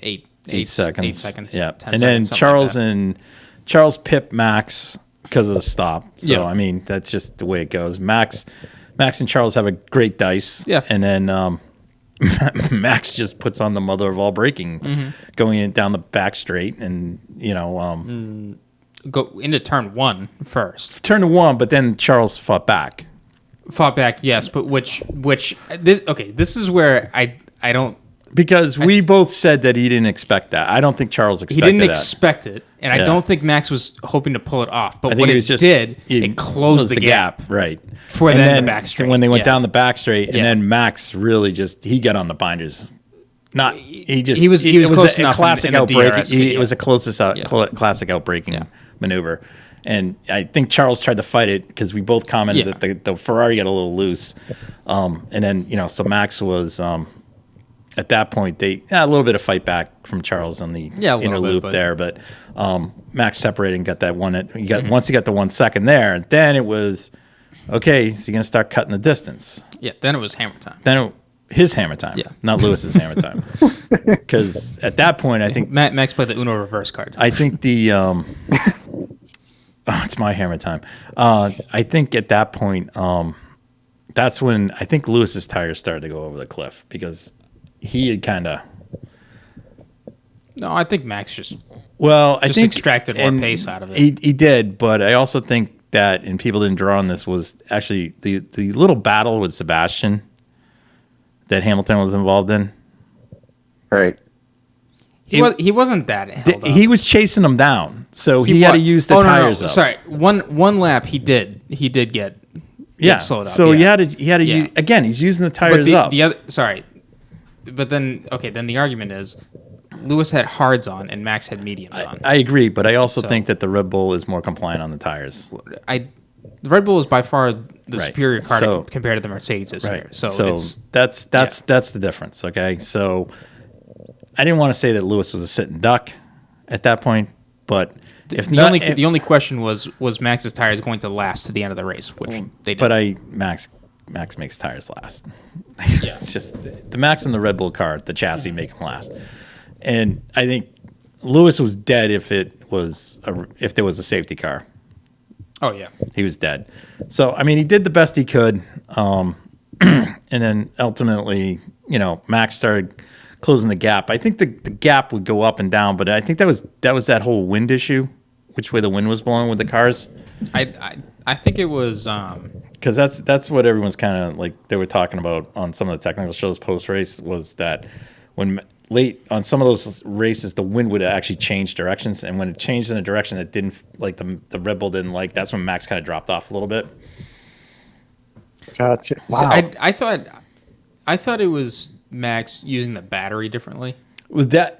8 seconds. 8 seconds. Yeah. 10 and then seconds, Charles pipped Max because of the stop. So Yeah. I mean, that's just the way it goes. Max and Charles have a great dice. Yeah. And then Max just puts on the mother of all braking, going in down the back straight, and go into turn 1 first. Turn to 1, but then Charles fought back. Yes, but this is where I don't. Because we both said that he didn't expect that. I don't think Charles expected that. He didn't expect it, and I don't think Max was hoping to pull it off. But what it closed the gap. Right. For then the back straight. When they went down the back straight, and then Max really he got on the binders. He was close enough classic in the DRS. It was a classic outbreaking maneuver. And I think Charles tried to fight it because we both commented that the Ferrari got a little loose. And then, so Max was... at that point, a little bit of fight back from Charles on the inner loop there, but Max separated and got that one. Once he got the 1 second there, then it was okay. Is he going to start cutting the distance? Yeah. Then it was hammer time. His hammer time, not Lewis's hammer time. Because at that point, I think Max played the Uno reverse card. I think it's my hammer time. I think at that point, that's when I think Lewis's tires started to go over the cliff because. He had kind of. No, I think Max just extracted more pace out of it. He did, but I also think that, and people didn't draw on this, was actually the little battle with Sebastian that Hamilton was involved in. Right. He wasn't that held up. He was chasing them down, so he had to use the tires up. Sorry, one lap he did get slowed up. So he had to use, again, he's using the tires up. The other but then the argument is Lewis had hards on and Max had mediums on. I agree, but I also think that the Red Bull is more compliant on the tires. The Red Bull is by far the superior car compared to the Mercedes this year. So that's the difference. Okay, so I didn't want to say that Lewis was a sitting duck at that point, but the only question was Max's tires going to last to the end of the race, which they did. But Max makes tires last. Yeah. It's just the Max and the Red Bull car, the chassis make them last. And I think Lewis was dead if there was a safety car. Oh yeah, he was dead. So I mean, he did the best he could, and then ultimately, Max started closing the gap. I think the gap would go up and down, but I think that was that whole wind issue, which way the wind was blowing with the cars. I think it was because that's what everyone's kind of like they were talking about on some of the technical shows post race was that when late on some of those races the wind would actually change directions, and when it changed in a direction that didn't like the Red Bull didn't like, that's when Max kind of dropped off a little bit. Gotcha. Wow. So I thought it was Max using the battery differently. Was that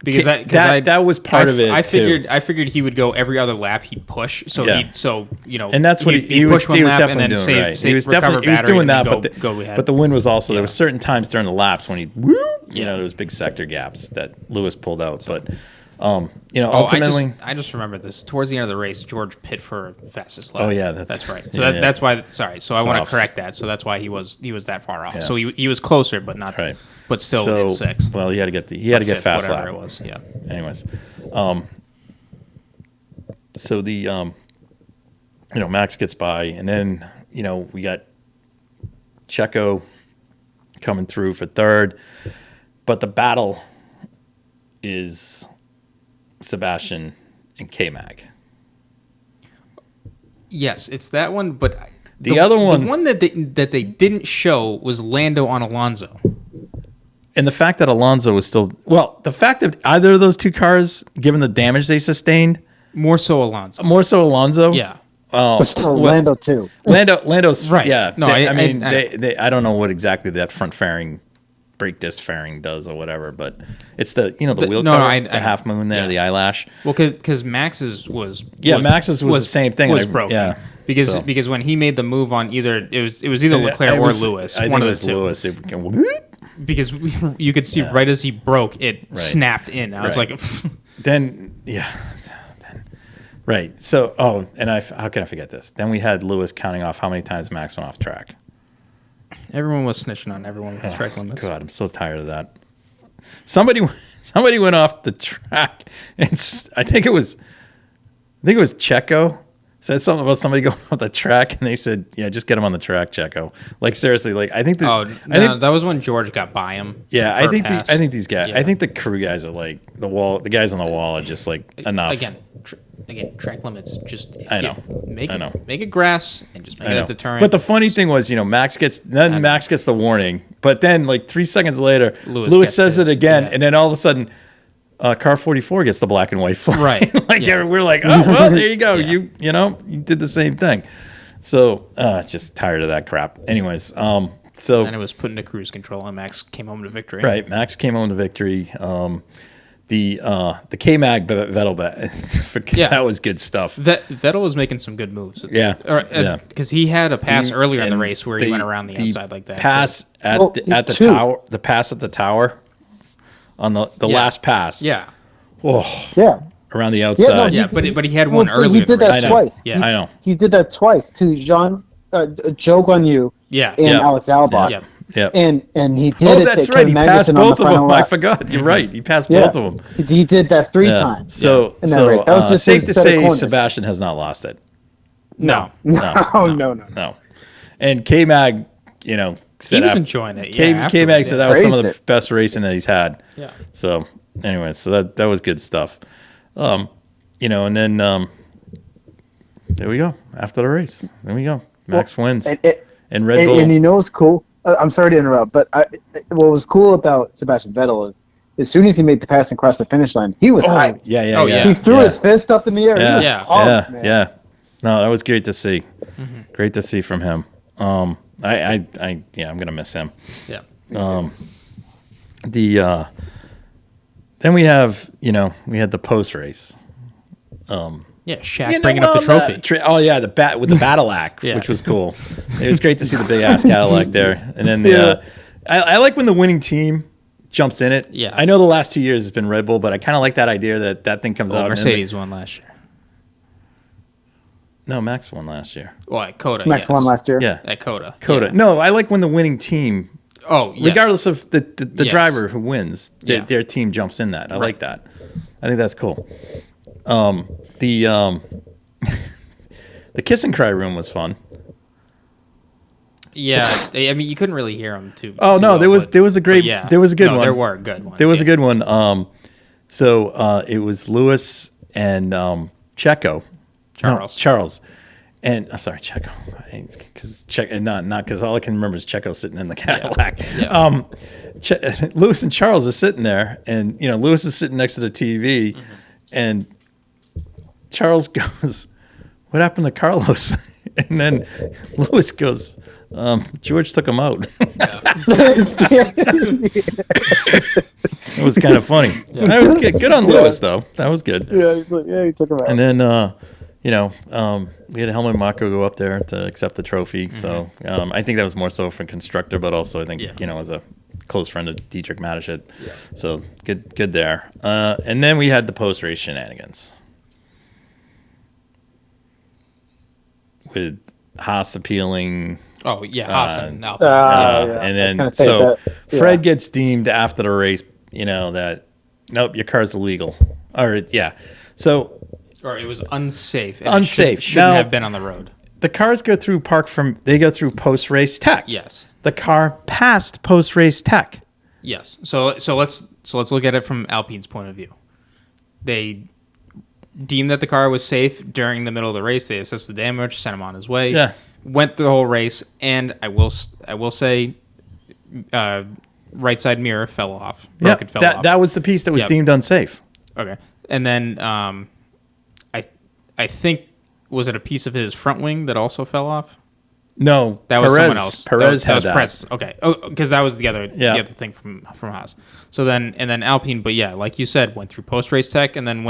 was part of it? I figured he would go every other lap. He'd push, and that's what he was definitely doing. Right, he was doing that, but the wind was also there were certain times during the laps when there was big sector gaps that Lewis pulled out. But ultimately, I just remember this towards the end of the race, George pit for fastest lap. Oh yeah, that's right. So that's why. Sorry, so I want to correct that. So that's why he was that far off. Yeah. So he was closer, but not right. But still in sixth. Well, he had to get fast lap. Whatever it was. Yeah. Anyways, so the Max gets by, and then we got Checo coming through for third, but the battle is Sebastian and K-Mag. Yes, it's that one, but the other one, the one that they didn't show was Lando on Alonso. And the fact that Alonso was the fact that either of those two cars, given the damage they sustained, more so Alonso. Yeah. But still, Lando too. Lando's right. Yeah. No, I don't know what exactly that front fairing, brake disc fairing does or whatever, but it's the wheel cover, the half moon there, the eyelash. Well, because Max's was the same thing. Was broken. Yeah. Because when he made the move on it was either Leclerc or Lewis. I think it was Lewis. Because you could see right as he broke, it snapped in. I was like, right. So, how can I forget this? Then we had Lewis counting off how many times Max went off track. Everyone was snitching on everyone with track limits. God, I'm so tired of that. Somebody went off the track, and I think it was Checo. Said something about somebody going off the track, and they said, "Yeah, just get him on the track, Checo." Like seriously, like I think. That was when George got by him. Yeah, I think these guys. Yeah. I think the crew guys are like the guys on the wall are just like enough. Again, track limits. Just make it grass and just make it a deterrent. But the funny thing was, Max gets the warning, but then like 3 seconds later, Lewis says it again, and then all of a sudden. Car 44 gets the black and white flag. Right. We're like, oh, well, there you go. Yeah. You did the same thing. So, just tired of that crap. Anyways, and it was put into cruise control, and Max came home to victory. Right. Max came home to victory. The K-Mag Vettel, that was good stuff. Vettel was making some good moves. Yeah. Because he had a pass earlier in the race where he went around the outside like that. Pass at the tower. The pass at the tower. On the last pass. Yeah. Oh. Yeah. Around the outside. But he had one earlier. He did that twice. Yeah, I know. He did that twice to Joe Guanyu and Alex Albon. Yeah. And he did it. Oh, that's right. He passed both of them. I forgot. You're right. He passed both of them. He did that 3 times. So that was just safe to say Sebastian has not lost it. No. And K-Mag, he was enjoying it. K-Mag said that was some of the best racing that he's had. Yeah. So, anyway, that was good stuff. And then there we go. After the race, there we go. Max wins. And Red Bull. And what's cool? I'm sorry to interrupt, but what was cool about Sebastian Vettel is as soon as he made the pass and crossed the finish line, he was hyped. Yeah. He threw his fist up in the air. Yeah. No, that was great to see. Great to see from him. I'm gonna miss him. Yeah. Then we have, we had the post race. Shaq bringing up the trophy. With the Cadillac, which was cool. It was great to see the big ass Cadillac there. And then I like when the winning team jumps in it. Yeah. I know the last 2 years has been Red Bull, but I kind of like that idea that thing comes out. Mercedes won last year. No, Max won last year. Well, at COTA. Max won last year. Yeah. At COTA. Yeah. No, I like when the winning team. Oh, yes. Regardless of the driver who wins, their team jumps in that. I like that. I think that's cool. The kiss and cry room was fun. Yeah, I mean, you couldn't really hear them too. Oh no, there was a good one. There were good ones. There was a good one. So it was Lewis and Charles, and sorry, Checo, because not because all I can remember is Checo sitting in the Cadillac. Yeah. Lewis and Charles are sitting there, and Lewis is sitting next to the TV, and Charles goes, "What happened to Carlos?" And then Lewis goes, "George took him out." It was kind of funny. Yeah. That was good. Good on Lewis, though. That was good. Yeah, he took him out. And then, we had Helmut Marko go up there to accept the trophy. Mm-hmm. So I think that was more so for constructor, but also I think, as a close friend of Dietrich Mateschitz. Yeah. So good there. And then we had the post-race shenanigans with Haas appealing. Oh, yeah, Haas and Alpine. And then, so Fred gets deemed after the race, that, nope, your car's illegal. Or it was unsafe. Unsafe. Shouldn't have been on the road. The cars go through they go through post-race tech. Yes. The car passed post-race tech. Yes. So let's look at it from Alpine's point of view. They deemed that the car was safe during the middle of the race. They assessed the damage, sent him on his way. Yeah. Went the whole race, and I will say, right side mirror fell off. Fell off. That was the piece that was deemed unsafe. Okay. And then I think, was it a piece of his front wing that also fell off? No, that was someone else. Perez had that. Perez. Okay. Oh, because that was the other thing from Haas. So then Alpine, but like you said, went through post race tech, and then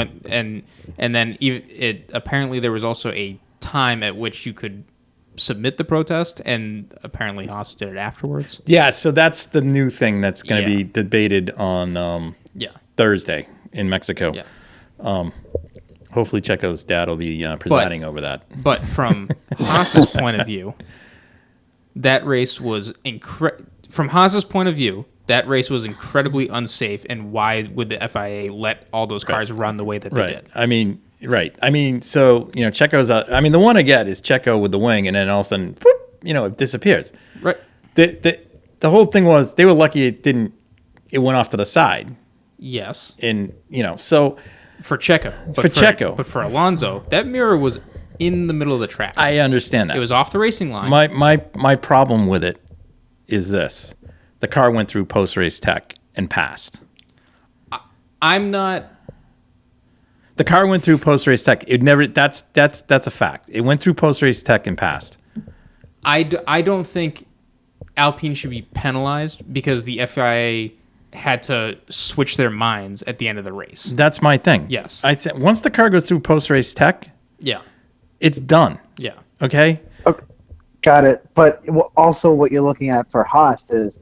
apparently there was also a time at which you could submit the protest, and apparently Haas did it afterwards. Yeah, so that's the new thing that's going to be debated on Thursday in Mexico. Yeah. Hopefully Checo's dad will be presiding over that. But from Haas's point of view, that race was from Haas's point of view, that race was incredibly unsafe, and why would the FIA let all those cars run the way that they did? I mean, so, Checo's the one I get is Checo with the wing, and then all of a sudden, whoop, it disappears. Right. The whole thing was they were lucky it went off to the side. Yes. And, so... For Checo. But for Alonso, that mirror was in the middle of the track. I understand that. It was off the racing line. My problem with it is this. The car went through post-race tech and passed. I'm not... The car went through post-race tech. It never. That's a fact. It went through post-race tech and passed. I don't think Alpine should be penalized because the FIA had to switch their minds at the end of the race. That's my thing. Yes. I said once the car goes through post-race tech, it's done. Yeah. Okay. Got it. But also, what you're looking at for Haas is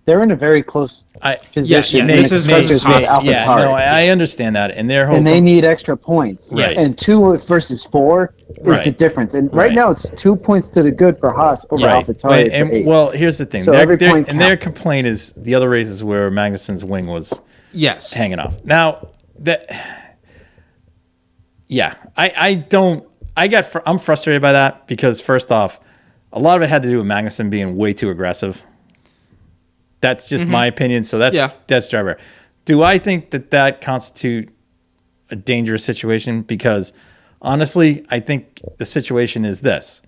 they're in a very close position. This is Haas. I understand that, and they need extra points. Right. And 2 versus 4 is the difference. And right now, it's 2 points to the good for Haas over AlphaTauri. Well, here's the thing. So their complaint is the other races where Magnussen's wing was hanging off. Now I'm frustrated by that because first off, a lot of it had to do with Magnussen being way too aggressive. That's just my opinion. So that's driver. Do I think that constitute a dangerous situation? Because honestly, I think the situation is this: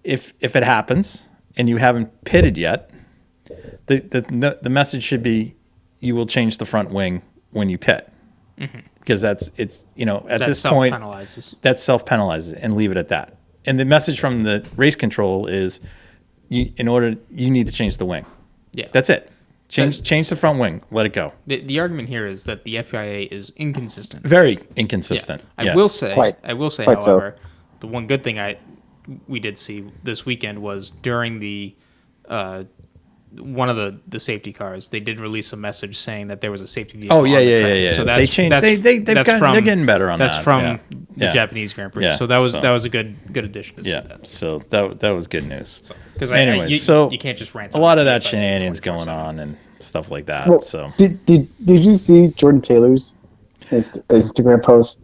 if it happens and you haven't pitted yet, the message should be you will change the front wing when you pit. Because at this point, that self-penalizes and leave it at that. And the message from the race control is you need to change the wing. Yeah. That's it. Change the front wing. Let it go. The argument here is that the FIA is inconsistent. Very inconsistent. Yeah. I will say, however, the one good thing we did see this weekend was during the one of the safety cars, they did release a message saying that there was a safety vehicle. Oh yeah. So they changed. They're getting better on that. That's from the Japanese Grand Prix. Yeah. So that was a good addition to see that. So that was good news. Because you can't just rant. A lot of that shenanigans going on and stuff like that. Well, so did you see Jordan Taylor's Instagram post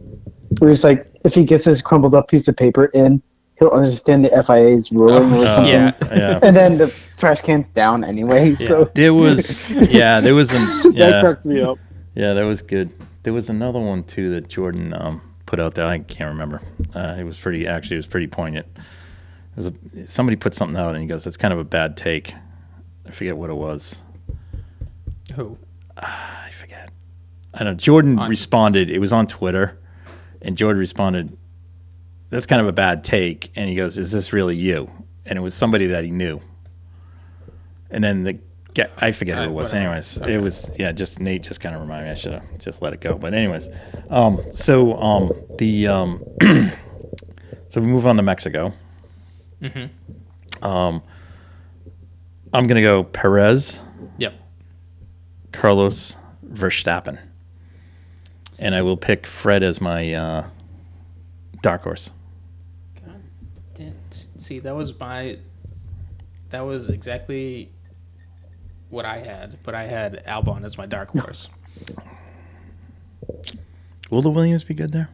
where he's like, if he gets this crumpled up piece of paper in, he'll understand the FIA's ruling or something. Yeah. And then the trash can's down anyway. Yeah. So there was that cracked me up. Yeah, that was good. There was another one too that Jordan put out there. I can't remember. It was pretty poignant. Somebody put something out and he goes, "That's kind of a bad take." I forget what it was. Who? I forget. I don't know. Jordan responded. It was on Twitter, and Jordan responded, "That's kind of a bad take." And he goes, "Is this really you?" And it was somebody that he knew. And then I forget who it was. Anyways, okay. It was just Nate just kind of reminded me. I should have just let it go. But anyways, so we move on to Mexico. I'm gonna go Perez. Yep. Carlos Verstappen, and I will pick Fred as my dark horse. God, see, that was exactly what I had, but I had Albon as my dark horse. Will the Williams be good there?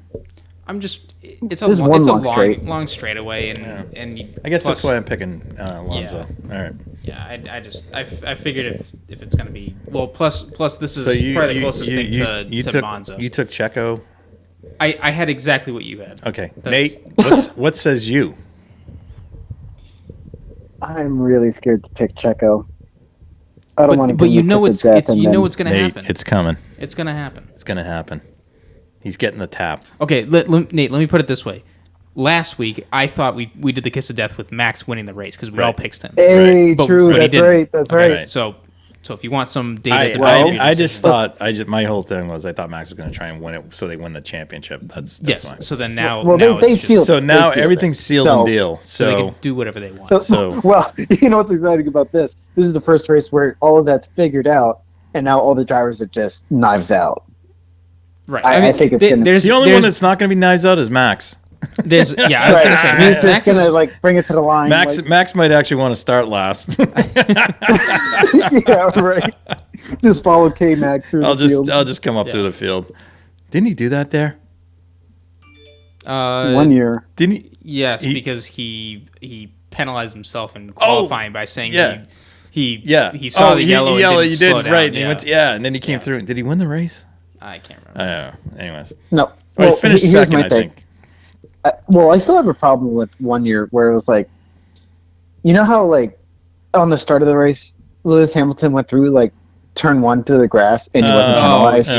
It's a long straightaway, and I guess that's why I'm picking Alonso. Yeah. All right. Yeah, I figured if it's going to be plus this is probably the closest thing to Monza. You took Checo. I had exactly what you had. Okay, Nate, what says you? I'm really scared to pick Checo. I don't want to. But you know what's going to happen. It's coming. It's going to happen. It's going to happen. He's getting the tap. Okay, Nate, let me put it this way. Last week, I thought we did the kiss of death with Max winning the race because we all picked him. Hey, true. That's right. So if you want some data, my whole thing was I thought Max was going to try and win it so they win the championship. That's fine. So then now, now everything's sealed and deal. So they can do whatever they want. Well, you know what's exciting about this? This is the first race where all of that's figured out, and now all the drivers are just knives out. Right. I think it's the only one that's not going to be knives out is Max. I was going to say he's just going to bring it to the line. Max might actually want to start last. Yeah, right. Just follow K-Mac through the field. I'll just come up through the field. Didn't he do that there? 1 year. Didn't he? Yes, because he penalized himself in qualifying by saying he saw the yellow. You did slow down. right. And he went, and then he came through. Did he win the race? I can't remember. Anyways. No. Well, he finished second, I think. I still have a problem with 1 year where it was you know how on the start of the race, Lewis Hamilton went through turn one to the grass and he wasn't penalized.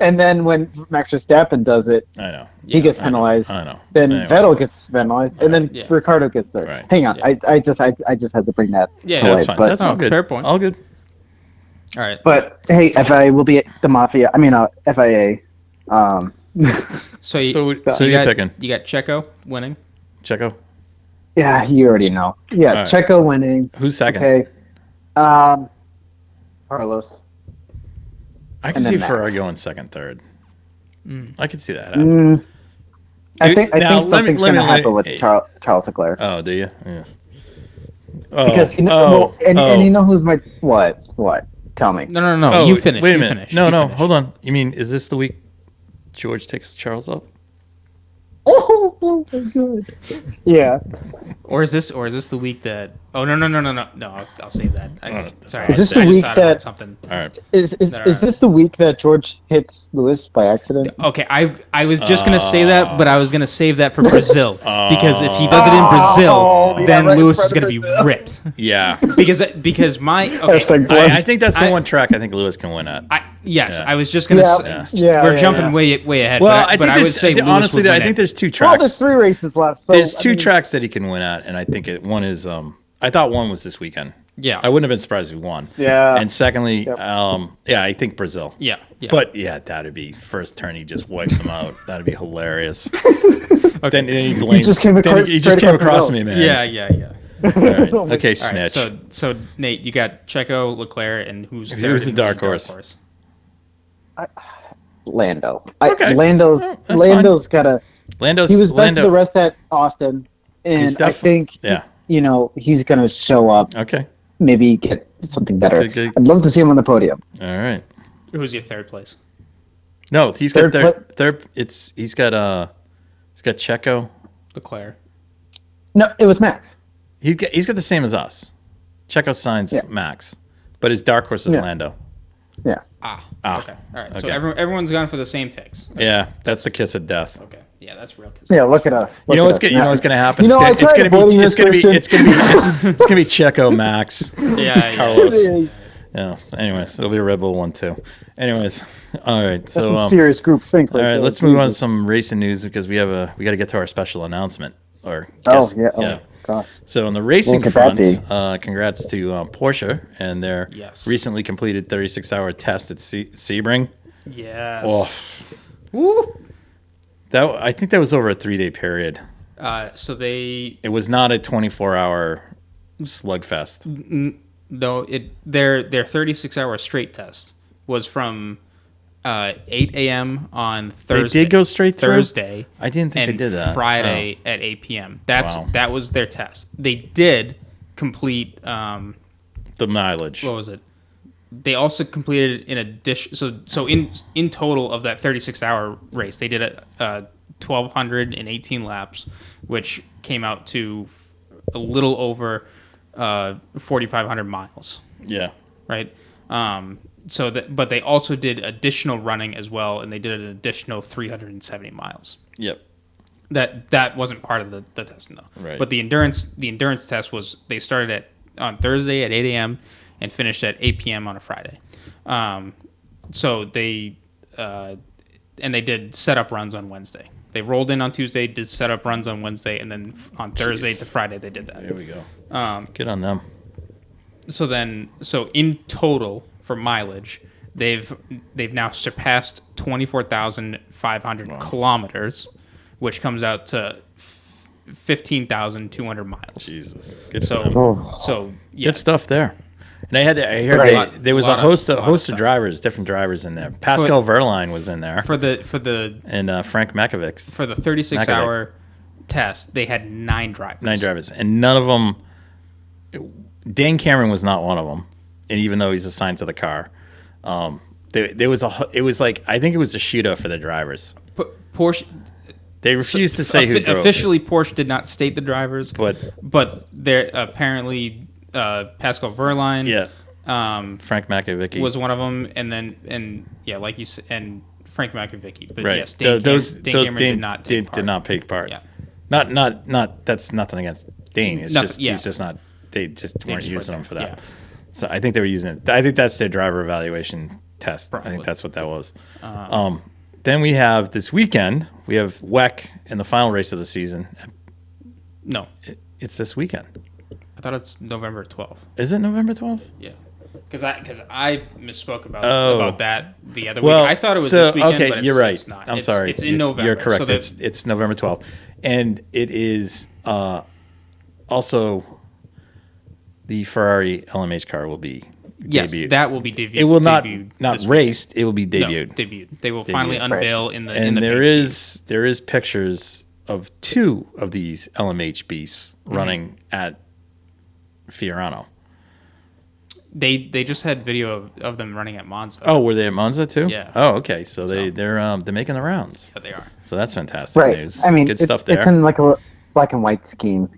And then when Max Verstappen does it, I know he gets penalized. I know. Then Vettel gets penalized, and then Ricciardo gets third. Right. Hang on, I just had to bring that. That's fine. That's all good. Fair point. All good. All right. But hey, FIA will be the Mafia. I mean, FIA. So you're picking? You got Checo winning. Checo. Yeah, you already know. Yeah, right. Checo winning. Who's second? Okay. Carlos. I can see Ferrari going second, third. I can see that happening. I think something's going to happen with Charles Leclerc. Oh, do you? Yeah. Because you know, and you know who's my what? Tell me. No. Oh, you finish. Wait a minute. Finish. No. Hold on. You mean is this the week George takes Charles up? Oh my god. Yeah. Or is this the week that Oh no! I'll save that. Sorry. Is this I the just week thought about that? something? All right. Is this the week that George hits Lewis by accident? Okay, I was just gonna say that, but I was gonna save that for Brazil because if he does it in Brazil, then right in Lewis front is of gonna be Brazil. ripped. Yeah. because my okay, I think that's the one track I think Lewis can win at. yes, Yeah. I was just gonna. We're jumping way ahead. Well, but I would say Lewis honestly, would win I think it. there's 2 Well, tracks. there's 3 races left. So, There's 2 tracks that he can win at, and I think one is. I thought one was this weekend. Yeah, I wouldn't have been surprised if he won. Yeah. And secondly, I think Brazil. Yeah. But that'd be first turn. He just wipes him out. That'd be hilarious. Then he blames. He just came across me, man. Yeah. All right. Okay, All snitch. right, so Nate, you got Checo, Leclerc, and who's the dark horse? Lando. Okay. Lando's got a. Lando's. He was best of the rest at Austin, and I think he's gonna show up. Okay. Maybe get something better. Good. I'd love to see him on the podium. All right. Who's your third place? No, he's got third. He's got Checo. Leclerc. No, it was Max. He's got the same as us. Checo signs Max, but his dark horse is Lando. Yeah. Okay. All right. So everyone's gone for the same picks. Okay. Yeah, that's the kiss of death. Okay. Yeah, that's real kiss. Yeah, look at us. You know what's going to happen? You know, it's going to be Checo, Max, Yeah, Carlos. Yeah. So anyways, it'll be a Red Bull 1 too. Anyways, all right. That's So some serious group think. All right, let's move on to some racing news because we got to get to our special announcement. Gosh. So on the racing front, congrats to Porsche and their recently completed 36-hour test at Sebring. Yes. Oh. Woo. I think that was over a 3-day period. It was not a 24-hour slugfest. No, their 36-hour straight test was from 8 a.m. on Thursday. They did go straight through? Thursday. I didn't think they did that. Friday at 8 p.m. That was their test. They did complete the mileage. What was it? They also completed in addition. So in total of that 36-hour race, they did 1,218 laps, which came out to a little over 4,500 miles. Yeah. Right. But they also did additional running as well, and they did an additional 370 miles. Yep. That wasn't part of the testing though. Right. But the endurance test was they started on Thursday at 8 a.m. and finished at 8 p.m. on a Friday. So they did setup runs on Wednesday. They rolled in on Tuesday, did setup runs on Wednesday, and then on Thursday to Friday they did that. There we go. Good on them. So in total for mileage, they've now surpassed 24,500 kilometers, which comes out to 15,200 miles. Jesus. Good Good stuff there. And I heard there was a host of drivers, different drivers in there. Pascal Wehrlein was in there and Frank Makovic. For the 36-hour test, they had 9 drivers. 9 drivers, and none of them. Dane Cameron was not one of them, and even though he's assigned to the car, it was like I think it was a shootout for the drivers. Porsche. They refused to say who drove. Officially, Porsche did not state the drivers, but they're apparently Pascal Wehrlein, Frank Makovic was one of them, and like you said, and Frank Makovic. But right. yes, Dane Cameron did not take part. Yeah. Not. That's nothing against Dane. It's he's just not. They just weren't using him for that. Yeah. So I think they were using it. I think that's their driver evaluation test. Probably. I think that's what that was. Then we have this weekend. We have WEC in the final race of the season. No, it's this weekend. I thought it's November 12th. Is it November 12th? Yeah, because I misspoke about that the other week. I thought it was this weekend. Okay, but you're right. It's not. I'm sorry. It's in November. You're correct. So it's November 12th, and it is also the Ferrari LMH car will be. Yes, debuted. that will be debuted. It will not raced. It will be debuted. No, debuted. They will finally unveil in the. And in the there is pictures of 2 of these LMH beasts running at Fiorano. They just had video of them running at Monza. Oh, were they at Monza too? Yeah. Oh, okay. So they're making the rounds. Yeah, they are. So that's fantastic news. I mean, good stuff there. It's in like black and white scheme.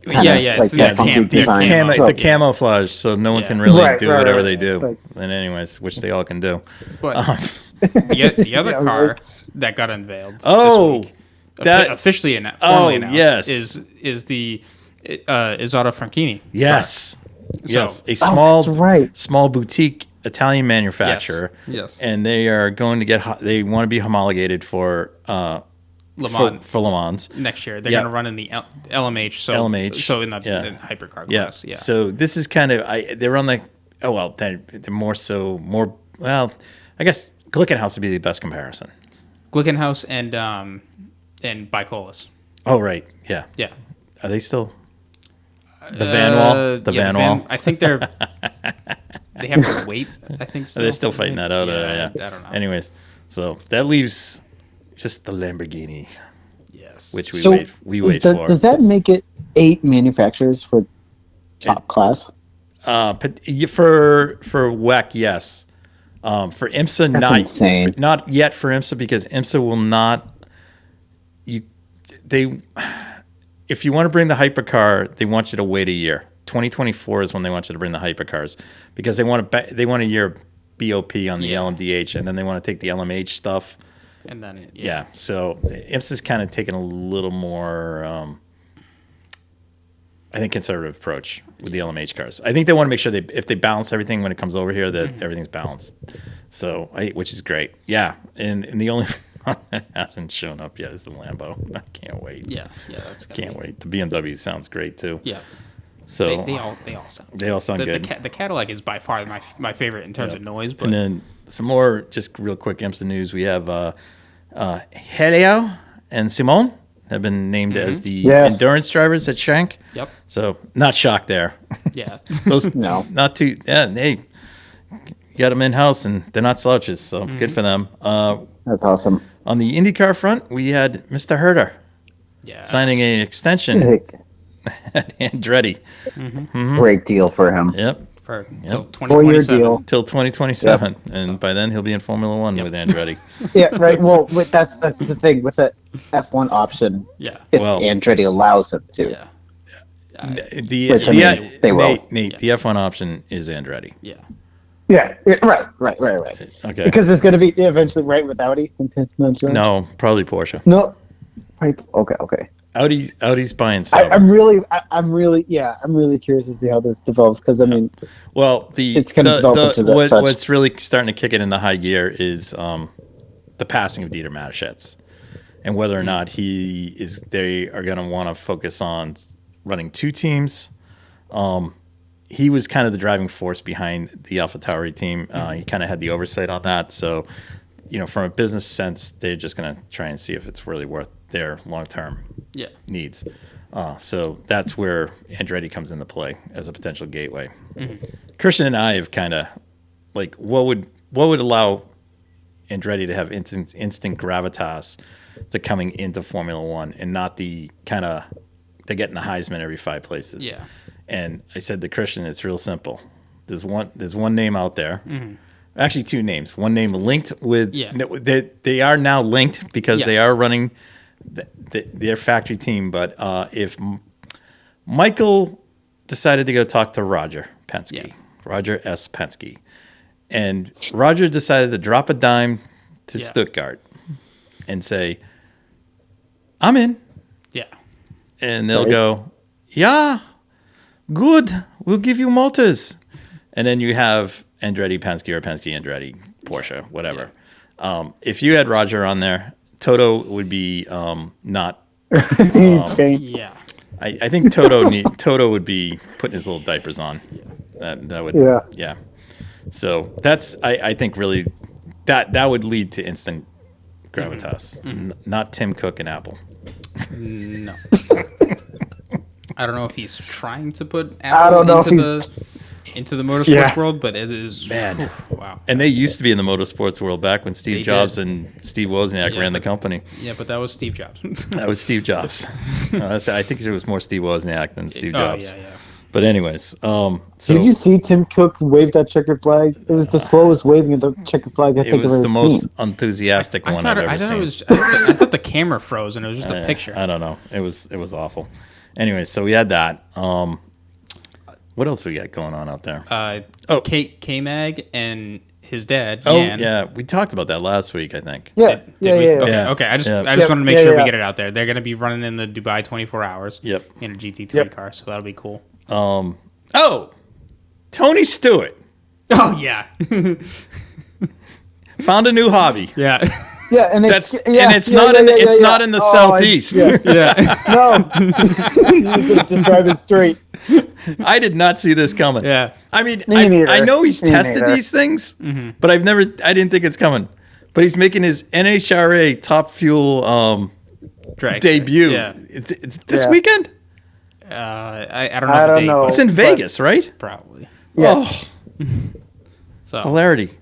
Yeah. Like that funky design. The camouflage, so no one can really do whatever they do. Like, and anyways, which they all can do. But the other car that got unveiled Oh, this week, that officially formally announced yes. is the Auto Franchini. Yes. Yes, a small boutique Italian manufacturer. Yes. And they are going to they want to be homologated for Le Mans. For Le Mans next year. They're going to run in the LMH. So in the hypercar class. Yeah. So this is kind of they're on they're more I guess Glickenhaus would be the best comparison. Glickenhaus and Bicolas. Oh right, yeah. Yeah. Are they still the Van Wall? The Van Wall. I think they have to wait. I think so. They're still fighting that out. I don't know. Anyways, so that leaves just the Lamborghini. Yes. Which we wait for. Does that make it 8 manufacturers for top class? For WEC, yes. For IMSA, not yet for IMSA, because IMSA will not. If you want to bring the hypercar, they want you to wait a year. 2024 is when they want you to bring the hypercars, because they want a year BOP on the LMDH, and then they want to take the LMH stuff. And then so IMSA's kind of taking a little more, I think, conservative approach with the LMH cars. I think they want to make sure if they balance everything when it comes over here, that everything's balanced. So, which is great. Yeah, and the only one that hasn't shown up yet is the Lambo. I can't wait. Yeah, that's can't wait. The BMW sounds great too. Yeah. So they all sound good. The Cadillac is by far my favorite in terms of noise. But and then some more just real quick IMSA news. We have Helio and Simone have been named as the endurance drivers at Shank. Yep. So not shocked there. Yeah. Those not too. Yeah. Hey, you got them in house and they're not slouches. So good for them. That's awesome. On the IndyCar front, we had Mr. Herter signing an extension at Andretti. Great deal for him. Yep. Till 2027. 4-year deal. Till 2027. Yep. And by then he'll be in Formula One with Andretti. Yeah, right. Well, that's the thing with the F1 option. Yeah. If Andretti allows him to. Yeah. They will. Nate, the F1 option is Andretti. Yeah. Yeah, right. Okay. Because it's going to be eventually right with Audi. No, probably Porsche. No. Right. Okay. Audi's buying stuff. I'm really curious to see how this develops, because I mean, it's going to develop into that. What's really starting to kick it into high gear is the passing of Dieter Mateschitz, and whether or not they are going to want to focus on running 2 teams. He was kind of the driving force behind the AlphaTauri team. He kind of had the oversight on that. So, from a business sense, they're just going to try and see if it's really worth their long-term needs. So that's where Andretti comes into play as a potential gateway. Christian and I have kind of what would allow Andretti to have instant gravitas to coming into Formula One, and not the kind of they're getting the Heisman every 5 places. Yeah. And I said to Christian, it's real simple. There's one name out there. Actually, 2 names. One name linked with. They are now linked because they are running their factory team. But if Michael decided to go talk to Roger Penske, Roger S. Penske, and Roger decided to drop a dime to Stuttgart and say, I'm in. Yeah. And they'll go, yeah. Good, we'll give you motors. And then you have Andretti Penske or Penske Andretti Porsche, whatever. If you had Roger on there, Toto would be not. Yeah. I think Toto would be putting his little diapers on. That would. Yeah. So that's I think really that would lead to instant gravitas, not Tim Cook and Apple. No. I don't know if he's trying to put Apple into the motorsports world, but it is wow. And they used to be in the motorsports world back when Steve Jobs and Steve Wozniak ran the company. Yeah, but that was Steve Jobs. That was Steve Jobs. I think it was more Steve Wozniak than Steve Jobs. Yeah. But anyways, so did you see Tim Cook wave that checkered flag? It was the slowest waving of the checkered flag I think I've ever seen. It was the most enthusiastic one I've ever seen. I thought the camera froze and it was just a picture. I don't know. It was awful. Anyway, so we had that. What else we got going on out there? K-Mag and his dad. Oh, Yan. yeah. We talked about that last week, I think. Yeah. Okay. I just wanted to make sure we get it out there. They're going to be running in the Dubai 24 Hours. Yep. In a GT3 car, so that'll be cool. Tony Stewart. Oh yeah. Found a new hobby. Yeah. Yeah, and it's not in the southeast. No, he's just driving straight. I did not see this coming. Yeah. I mean, I know he's tested these things, but I didn't think it's coming. But he's making his NHRA Top Fuel debut. Yeah. It's this weekend. I don't know the date. know. It's in Vegas, right? Probably. Yes. Oh. So Hilarity.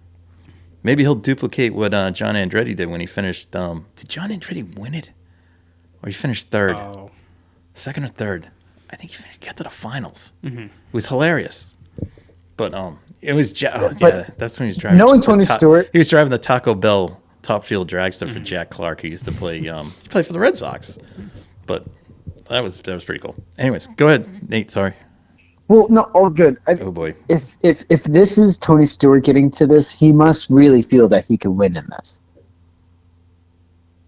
Maybe he'll duplicate what John Andretti did when he finished. Did John Andretti win it, or he finished third, second or third? I think he got to the finals. It was hilarious, but it was that's when he was driving. Knowing Tony Stewart, he was driving the Taco Bell Top Fuel dragster for Jack Clark, who used to play. He played for the Red Sox, but that was pretty cool. Anyways, go ahead, Nate. Sorry. Well, no, all good. Oh boy. If this is Tony Stewart getting to this, he must really feel that he can win in this.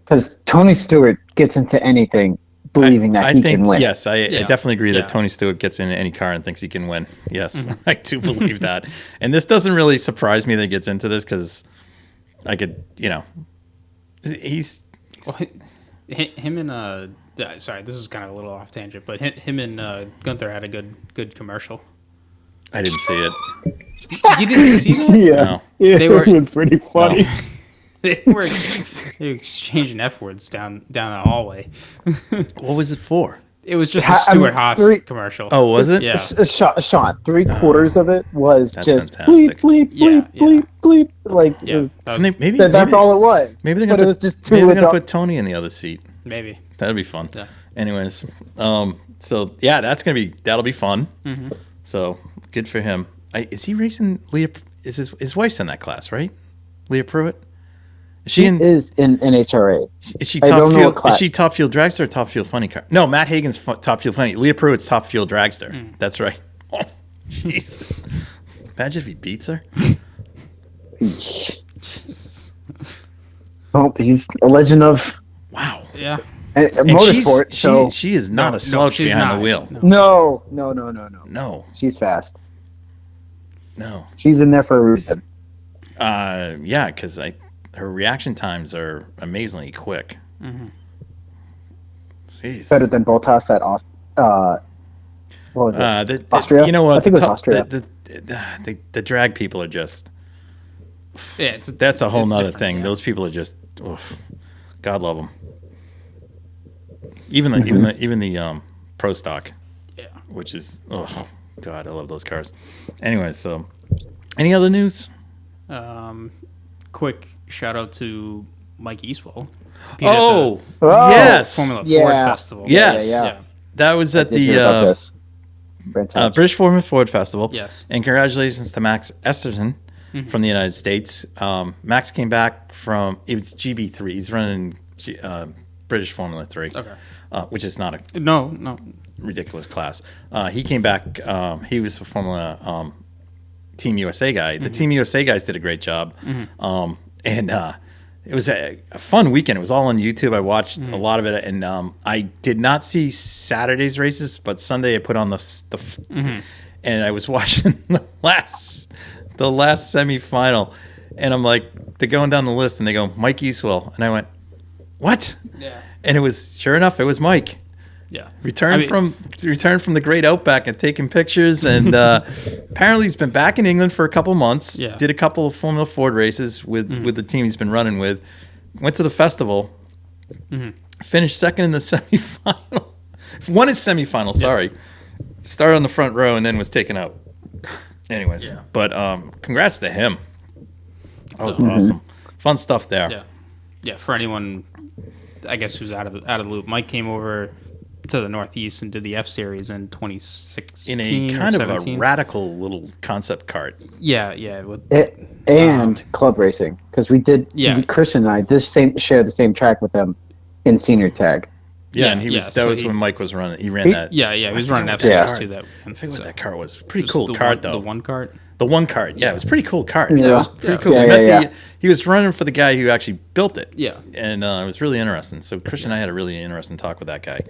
Because Tony Stewart gets into anything believing that he can win. Yes, I definitely agree that Tony Stewart gets into any car and thinks he can win. Yes, I do believe that. And this doesn't really surprise me that he gets into this because I could, he's him and sorry, this is kind of a little off tangent, but him and Gunther had a good commercial. I didn't see it. You didn't see that? Yeah, No. It was pretty funny. No. They were exchanging F words down the hallway. What was it for? It was just a Stuart Haas commercial. Oh, was it? Yeah. A shot. 3/4 of it was That's just fantastic. bleep, bleep, bleep, bleep. Like, that's all it was. Maybe they're but gonna it was just too maybe they're gonna put Tony in the other seat. Maybe that'd be fun. Yeah. Anyways, so yeah, that'll be fun. So good for him. Is he racing Leah? Is his wife's in that class, right? Leah Pruitt. She is in NHRA. Is she top fuel? Is she top fuel dragster or top fuel funny car? No, Matt Hagan's top fuel funny. Leah Pruitt's top fuel dragster. That's right. Oh, Jesus! Imagine if he beats her. Oh, he's a legend of yeah. Motorsport. She is not a slouch behind the wheel. No. She's fast. No. She's in there for a reason. Yeah, because her reaction times are amazingly quick. Jeez. Better than Bottas at what was it? Austria? You know what? I think it was Austria. The drag people are just... Yeah, that's a whole nother thing. Yeah. Those people are just... Oof, God love them. Even the pro stock. Yeah. Which is... Oh, God, I love those cars. Anyways, so... Any other news? Quick shout out to Mike Eastwell. Yes, Formula Ford Festival. Yes, yeah. That was at the British Formula Ford Festival. Yes, and congratulations to Max Esterton from the United States. Max came back from it's GB3. He's running British Formula 3, which is not a no ridiculous class. He came back. He was a Formula Team USA guy. The Team USA guys did a great job. And it was a fun weekend. It was all on YouTube. I watched a lot of it, and I did not see Saturday's races, but Sunday I put on and I was watching the last semifinal, and I'm like, they're going down the list, and they go Mike Eastwell, and I went, what? Yeah. And it was sure enough, it was Mike. Yeah. Returned from the Great Outback and taking pictures, and apparently he's been back in England for a couple months. Yeah. Did a couple of Formula Ford races with the team he's been running with. Went to the festival. Finished second in the semifinal. Won his semifinal. Sorry. Started on the front row and then was taken out. Anyways, but congrats to him. That was awesome. Fun stuff there. Yeah. For anyone, I guess, who's out of the loop, Mike came over to the Northeast and did the F Series in 2016 in a kind or of 17. a radical little concept kart. Yeah. With, and club racing, because we did. Yeah. Christian and I share the same track with them in senior tag. Yeah, and that was when Mike was running. He ran that. Yeah, he was running F forget Series too. I forget what that car was. Pretty cool kart though. The one kart. The one kart. Yeah, it was a pretty cool kart. Yeah. It was pretty cool. He was running for the guy who actually built it. Yeah. And it was really interesting. So Christian and I had a really interesting talk with that guy,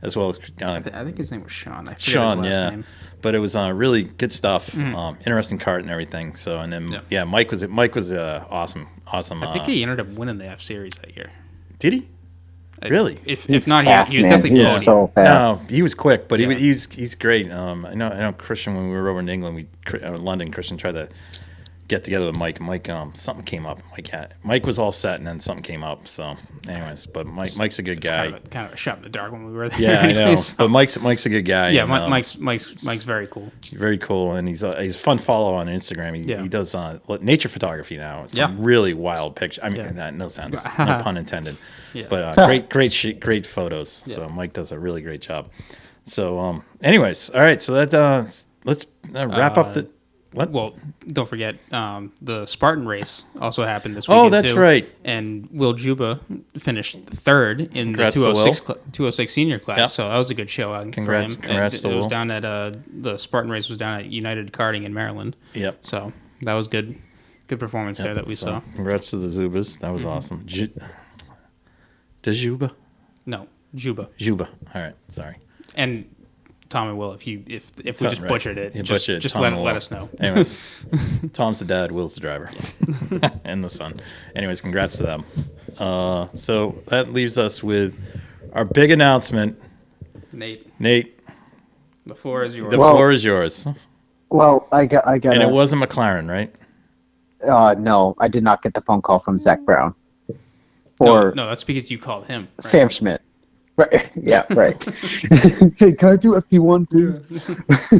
as well as I think his name was Sean. I forget Sean, his last name. But it was really good stuff. Interesting kart and everything. So and then Mike was awesome. I think he ended up winning the F Series that year. Did he? Really? If not, he was definitely he was so fast. No, he was quick, but he's great. I know Christian, when we were over in England, London, Christian tried to get together with Mike. Mike, something came up. Mike was all set, and then something came up. So, anyways, but Mike's a good guy. Kind of a shot in the dark when we were there. Yeah, I know. But Mike's a good guy. Yeah, and, Mike's very cool. Very cool, and he's a fun follow on Instagram. He does nature photography now. Some really wild pictures. I mean, no sense, no pun intended. Yeah. But great photos. Yeah. So Mike does a really great job. So, anyways, all right. So that let's wrap up the. What? Well, don't forget the Spartan race also happened this weekend. Oh, that's right. And Will Juba finished third in the 206 senior class. Yep. So that was a good show out for him. Congrats to Will. It was down at the Spartan race was down at United Karting in Maryland. Yep. So that was good performance there that we saw. Congrats to the Zubas. That was awesome. The Juba? No, Juba. Juba. All right. Sorry. And Tom and Will, if we just butchered it, just let us know. Anyways, Tom's the dad, Will's the driver, and the son. Anyways, congrats to them. So that leaves us with our big announcement. Nate, the floor is yours. The floor is yours. Well, I got. And it wasn't McLaren, right? No, I did not get the phone call from Zach Brown. No, that's because you called him. Right? Sam Schmidt. Right. Yeah, right. Hey, can I do FP1, please?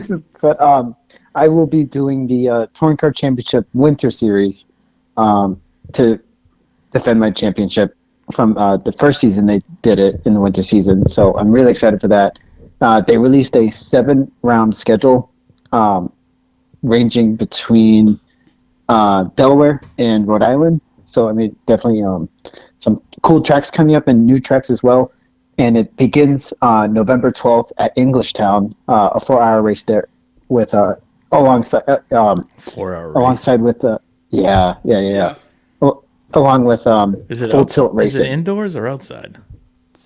Yeah. But I will be doing the Touring Car Championship Winter Series to defend my championship from the first season. They did it in the winter season, so I'm really excited for that. They released a 7-round schedule ranging between Delaware and Rhode Island. So, I mean, definitely some cool tracks coming up and new tracks as well. And it begins November 12th at Englishtown, a 4-hour race there with alongside 4-hour race. Alongside with along with Full Tilt Racing. Is it indoors or outside?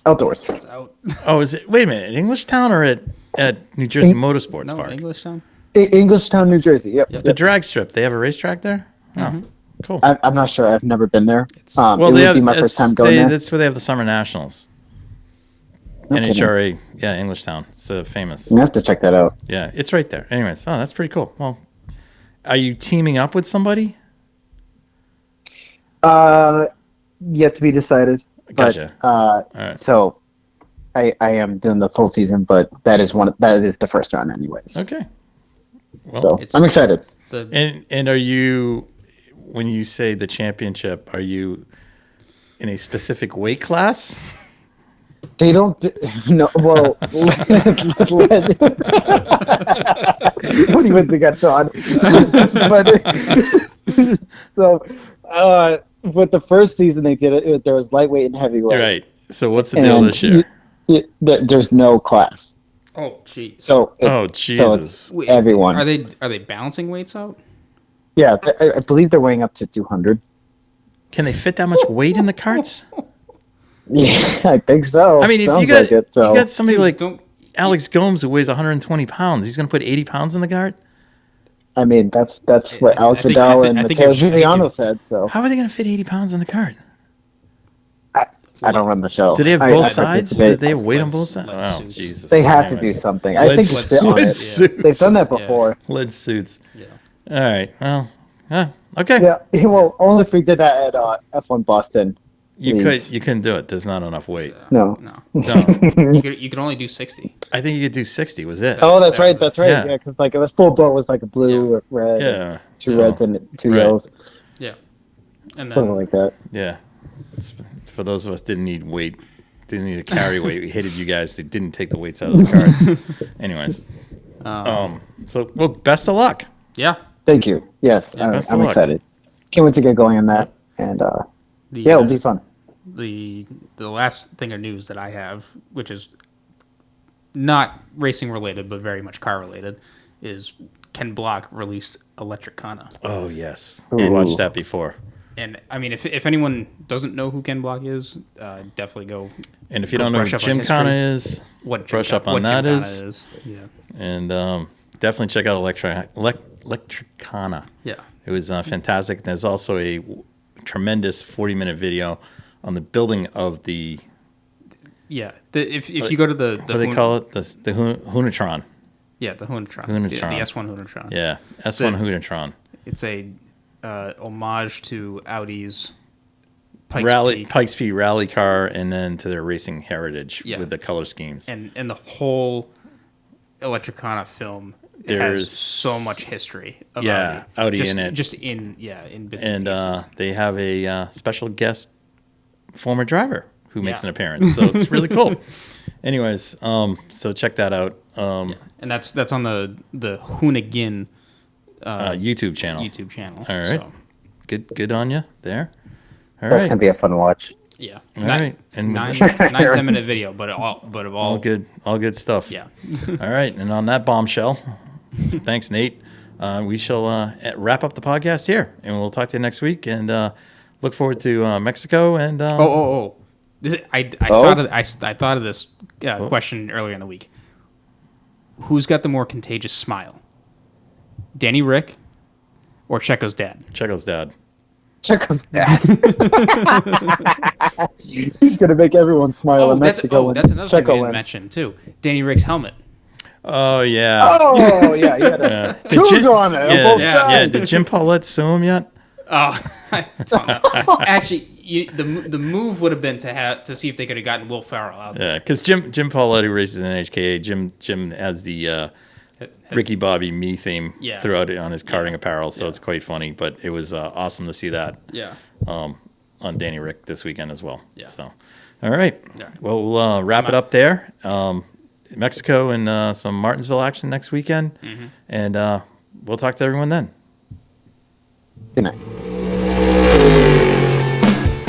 Outdoors. It's out. Oh, is it? Wait a minute, Englishtown or at New Jersey Motorsports Park? Englishtown. Englishtown, New Jersey. Yep. The drag strip. They have a racetrack there. Mm-hmm. Oh, cool. I'm not sure. I've never been there. It would be my first time going there. That's where they have the Summer Nationals. NHRA, Englishtown. It's famous. You have to check that out. Yeah, it's right there. Anyways, that's pretty cool. Well, are you teaming up with somebody? Yet to be decided. Gotcha. But, right. So I am doing the full season, but that is the first round anyways. Okay. Well, so I'm excited. And are you, when you say the championship, are you in a specific weight class? They don't. No. Well, when he went to get Sean, so with the first season they did it, there was lightweight and heavyweight. Right. So what's the deal this year? There's no class. Oh, geez. So Jesus. So everyone. Are they balancing weights out? Yeah, I believe they're weighing up to 200. Can they fit that much weight in the carts? Yeah, I think so. I mean, if you got somebody like Alex Gomes who weighs 120 pounds, he's going to put 80 pounds in the cart? I mean, that's what Alex Vidal and Matteo Giuliano said. So how are they going to fit 80 pounds in the cart? I don't run the show. Do they have both sides? Do they have weight on both sides? Oh, Jesus. They have to do something. I think sit on it. Suits. They've done that before. Lead suits. Yeah. All right. Well, okay. Yeah. Well, only if we did that at F1 Boston. You couldn't do it. There's not enough weight. No. You could only do 60. I think you could do 60. Was it? Oh, that's right. Yeah, because like the full boat was like a blue, red, two reds and two yellows. Yeah, and then, something like that. Yeah. For those of us didn't need weight didn't need to carry weight. We hated you guys that didn't take the weights out of the carts. Anyways, so well, best of luck. Yeah. Thank you. Yes, Yeah, I'm excited. Can't wait to get going on that, and it'll be fun. The last thing of news that I have, which is not racing related but very much car related, is Ken Block released Electricana. Oh yes, we watched that before. And I mean, if anyone doesn't know who Ken Block is, definitely go. And if you don't know who Gymkhana is, brush up on that is. Yeah. And definitely check out Electricana. Yeah. It was fantastic. There's also a tremendous 40-minute video on the building of the. Yeah. If you go to the what do they call it? The Hoonatron. Yeah, the Hoonatron. The S1 Hoonatron. Yeah, S1 Hoonatron. It's a homage to Audi's Pikes Peak rally car, and then to their racing heritage with the color schemes. And the whole Electricana film has so much history of Audi in it. Just in bits and pieces. They have a special guest former driver who makes an appearance, so it's really cool. Anyways, so check that out. And that's on the Hoonigan YouTube channel. All right, so. good on you there. That's gonna be a fun watch. Yeah. All right. And 9-10 minute video, but all good stuff. Yeah. All right. And on that bombshell, thanks, Nate. We shall wrap up the podcast here, and we'll talk to you next week. And look forward to Mexico. And I thought of this question earlier in the week. Who's got the more contagious smile, Danny Rick or Checo's dad? Checo's dad. Checo's dad. He's gonna make everyone smile in Mexico. That's another thing we didn't mention too. Danny Rick's helmet. Oh yeah. Oh yeah. He had a tube on it. Yeah. Did Jim Paulette sue him yet? Oh, I don't know. Actually, the move would have been to see if they could have gotten Will Ferrell out there. Yeah, because Jim Paulette, who races in HKA, Jim has the Ricky Bobby me theme throughout it on his karting apparel, so it's quite funny. But it was awesome to see that on Danny Rick this weekend as well. Yeah. So, all right. Well, we'll wrap it up there. Mexico and some Martinsville action next weekend, and we'll talk to everyone then. Good night.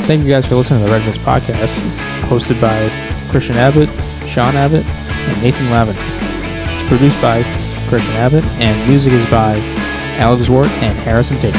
Thank you guys for listening to the Red Mist Podcast, hosted by Christian Abbott, Sean Abbott, and Nathan Lavin. It's produced by Christian Abbott, and music is by Alex Wart and Harrison Tate.